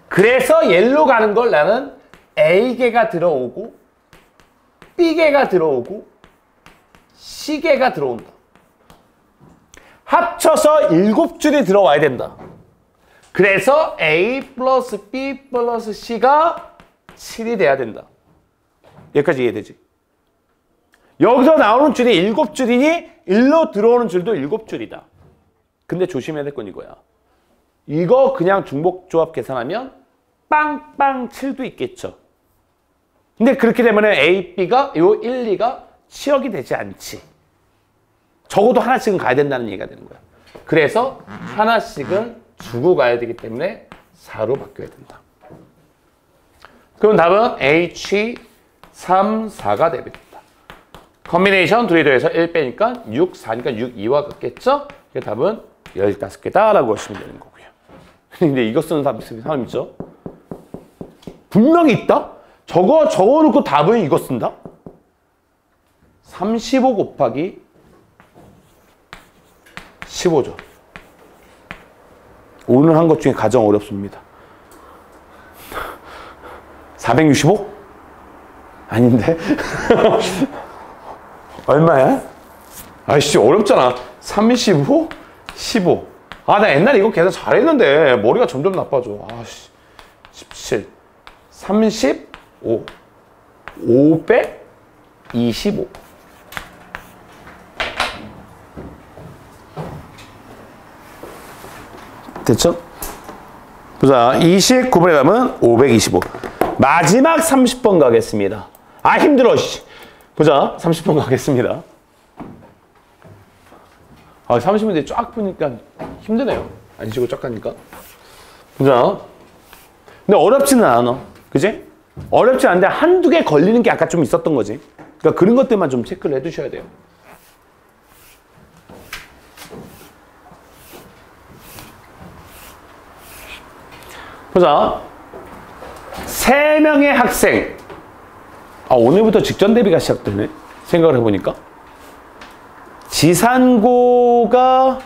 그래서 얘로 가는 걸 나는 A개가 들어오고 B개가 들어오고 C개가 들어온다. 합쳐서 7줄이 들어와야 된다. 그래서 A 플러스 B 플러스 C가 7이 돼야 된다. 여기까지 이해되지? 여기서 나오는 줄이 7줄이니 일로 들어오는 줄도 7줄이다. 근데 조심해야 될 건 이거야. 이거 그냥 중복조합 계산하면 빵빵 7도 있겠죠. 근데 그렇게 되면 A, B가 요 1, 2가 치역이 되지 않지. 적어도 하나씩은 가야 된다는 얘기가 되는 거야. 그래서 하나씩은 주고 가야 되기 때문에 4로 바뀌어야 된다. 그럼 답은 H 3, 4가 되겠다. 컨비네이션 둘이 더해서 1 빼니까 6, 4니까 6, 2와 같겠죠? 그 답은 15개다라고 하시면 되는 거고요. 근데 이거 쓰는 사람 있죠? 분명히 있다? 적어놓고 답은 이거 쓴다? 35 곱하기 15죠. 오늘 한 것 중에 가장 어렵습니다. 465? 아닌데? 얼마야? 아이씨 어렵잖아. 35? 15. 아, 나 옛날에 이거 계산 잘했는데 머리가 점점 나빠져. 아씨. 17. 35. 525. 됐죠? 보자. 29번에 가면 525. 마지막 30번 가겠습니다. 아, 힘들어. 보자. 30번 가겠습니다. 아, 30분인데 쫙 보니까 힘드네요. 안 쉬고 쫙 가니까. 보자. 근데 어렵지는 않아. 그지? 어렵지 않은데 한두 개 걸리는 게 아까 좀 있었던 거지. 그러니까 그런 것들만 좀 체크를 해두셔야 돼요. 보자. 3명의 학생. 아, 오늘부터 직전 대비가 시작되네. 생각을 해보니까. 지산고가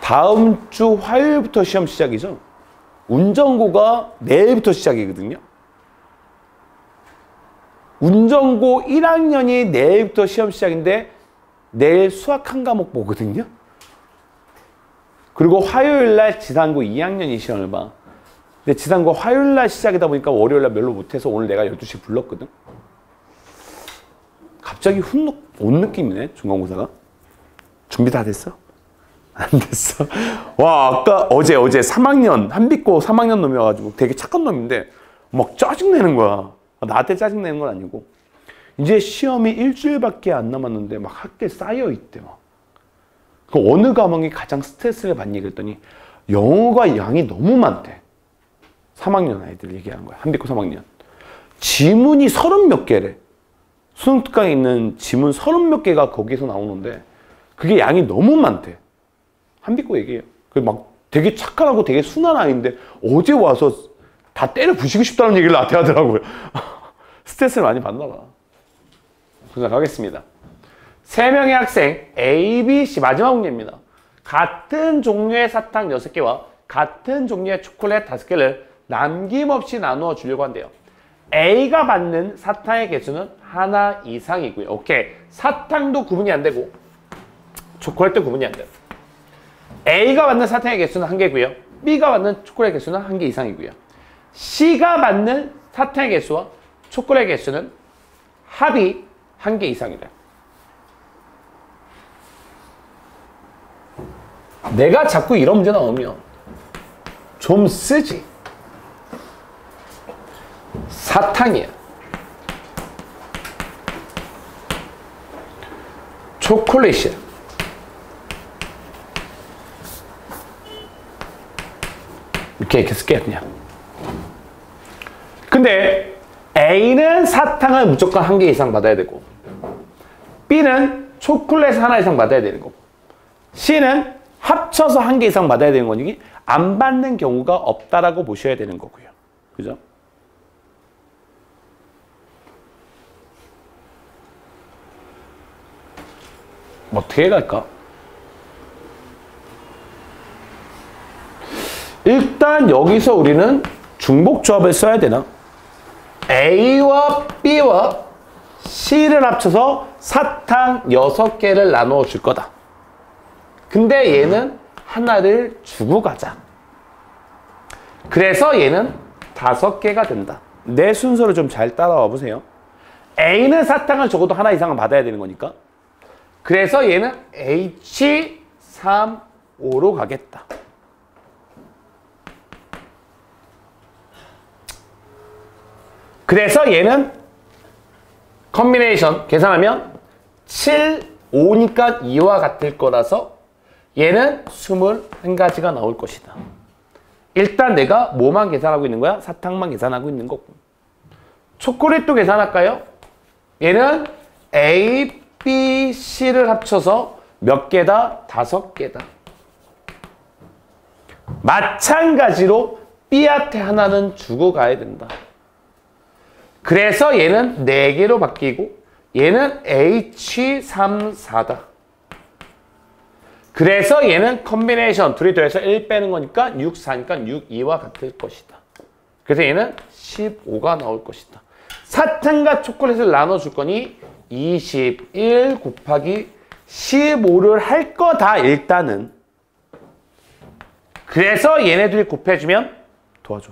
다음 주 화요일부터 시험 시작이죠. 운전고가 내일부터 시작이거든요. 운전고 1학년이 내일부터 시험 시작인데 내일 수학 한 과목 보거든요. 그리고 화요일날 지산고 2학년이 시험을 봐. 근데 지산고 화요일날 시작이다 보니까 월요일날 별로 못해서 오늘 내가 12시에 불렀거든. 갑자기 훅 온 느낌이네, 중간고사가. 준비 다 됐어? 안 됐어. 와, 아까 어제 3학년, 한빛고 3학년 놈이어가지고 되게 착한 놈인데 막 짜증내는 거야. 나한테 짜증내는 건 아니고. 이제 시험이 일주일밖에 안 남았는데 막 학교에 쌓여있대, 막. 그 어느 과목이 가장 스트레스를 받니? 그랬더니 영어가 양이 너무 많대. 3학년 아이들 얘기하는 거야. 한빛고 3학년. 지문이 30몇 개래. 수능 특강에 있는 지문 30몇 개가 거기서 나오는데 그게 양이 너무 많대. 한빛고 얘기해요. 막 되게 착하고 되게 순한 아이인데 어제 와서 다 때려 부시고 싶다는 얘기를 나한테 하더라고요. 스트레스를 많이 받나 봐. 시작하겠습니다. 3명의 학생 A, B, C 마지막 문제입니다. 같은 종류의 사탕 6개와 같은 종류의 초콜릿 5개를 남김없이 나누어 주려고 한대요. A가 받는 사탕의 개수는 하나 이상이고요. 오케이. 사탕도 구분이 안 되고 초콜릿도 구분이 안 돼요. A가 받는 사탕의 개수는 1개고요. B가 받는 초콜릿 개수는 1개 이상이고요. C가 받는 사탕의 개수와 초콜릿 개수는 합이 1개 이상이래요. 내가 자꾸 이런 문제 나오면 좀 쓰지. 사탕이야. 초콜릿이야. 이렇게 쓸게 그냥. 근데 A는 사탕을 무조건 1개 이상 받아야 되고 B는 초콜릿 하나 이상 받아야 되는 거고 C는 합쳐서 1개 이상 받아야 되는 거니 안 받는 경우가 없다라고 보셔야 되는 거고요. 그죠? 어떻게 갈까? 일단 여기서 우리는 중복조합을 써야 되나? A와 B와 C를 합쳐서 사탕 6개를 나누어 줄 거다. 근데 얘는 하나를 주고 가자. 그래서 얘는 5개가 된다. 내 순서를 좀 잘 따라와 보세요. A는 사탕을 적어도 하나 이상은 받아야 되는 거니까. 그래서 얘는 H3O로 가겠다. 그래서 얘는 컨비네이션 계산하면 7, 5니까 2와 같을 거라서 얘는 21가지가 나올 것이다. 일단 내가 뭐만 계산하고 있는 거야? 사탕만 계산하고 있는 거고. 초콜릿도 계산할까요? 얘는 A, B, C를 합쳐서 몇 개다? 5개다. 마찬가지로 B한테 하나는 주고 가야 된다. 그래서 얘는 4개로 바뀌고 얘는 H34다. 그래서 얘는 컨비네이션 둘이 더해서 1 빼는 거니까 6, 4니까 6, 2와 같을 것이다. 그래서 얘는 15가 나올 것이다. 사탕과 초콜릿을 나눠줄 거니 21 곱하기 15를 할 거다 일단은. 그래서 얘네들이 곱해주면 도와줘.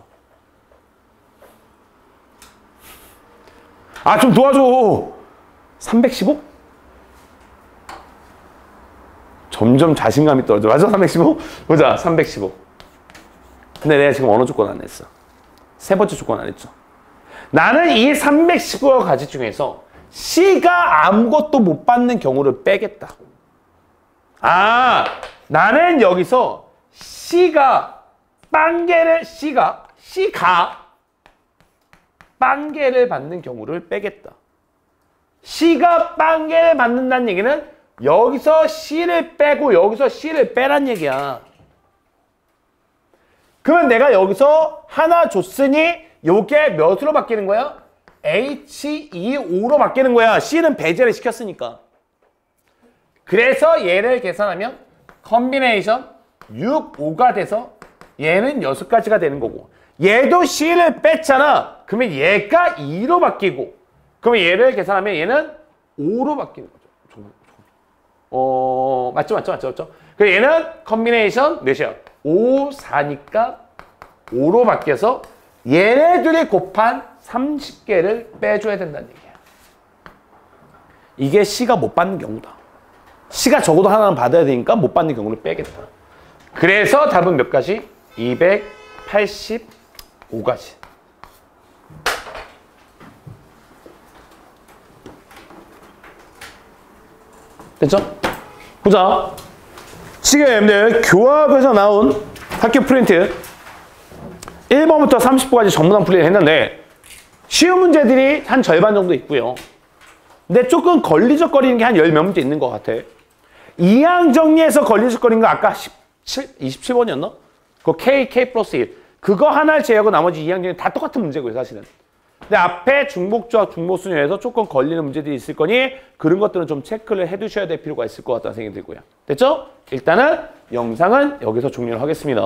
아, 좀 도와줘. 315? 점점 자신감이 떨어져. 맞아? 315? 보자. 315. 근데 내가 지금 어느 조건 안 했어? 세 번째 조건 안 했죠. 나는 이 315가지 중에서 C가 아무것도 못 받는 경우를 빼겠다. 아, 나는 여기서 C가 빵개를 받는 경우를 빼겠다. C가 빵개를 받는다는 얘기는 여기서 C를 빼고 여기서 C를 빼란 얘기야. 그러면 내가 여기서 하나 줬으니 요게 몇으로 바뀌는 거야? H25로 바뀌는 거야. C는 배제를 시켰으니까. 그래서 얘를 계산하면 컨비네이션 6, 5가 돼서 얘는 6가지가 되는 거고 얘도 C를 뺐잖아. 그러면 얘가 2로 바뀌고 그러면 얘를 계산하면 얘는 5로 바뀌는 거죠. 맞죠. 그래서 얘는 컨비네이션 몇이야? 5, 4니까 5로 바뀌어서 얘네들이 곱한 30개를 빼줘야 된다는 얘기야. 이게 C가 못 받는 경우다. C가 적어도 하나는 받아야 되니까 못 받는 경우를 빼겠다. 그래서 답은 몇 가지? 285가지. 됐죠? 보자. 지금 여러분들 교합에서 나온 학교 프린트 1번부터 30번까지 전부 다 풀이를 했는데 쉬운 문제들이 한 절반 정도 있고요. 근데 조금 걸리적거리는 게 한 10몇 문제 있는 것 같아. 이항 정리해서 걸리적거리는 거 아까 27번이었나? 그거 K 플러스 1. 그거 하나를 제외하고 나머지 이항 정리 다 똑같은 문제고요, 사실은. 근데 앞에 중복조합, 중복순위에서 조금 걸리는 문제들이 있을 거니 그런 것들은 좀 체크를 해두셔야 될 필요가 있을 것 같다는 생각이 들고요. 됐죠? 일단은 영상은 여기서 종료를 하겠습니다.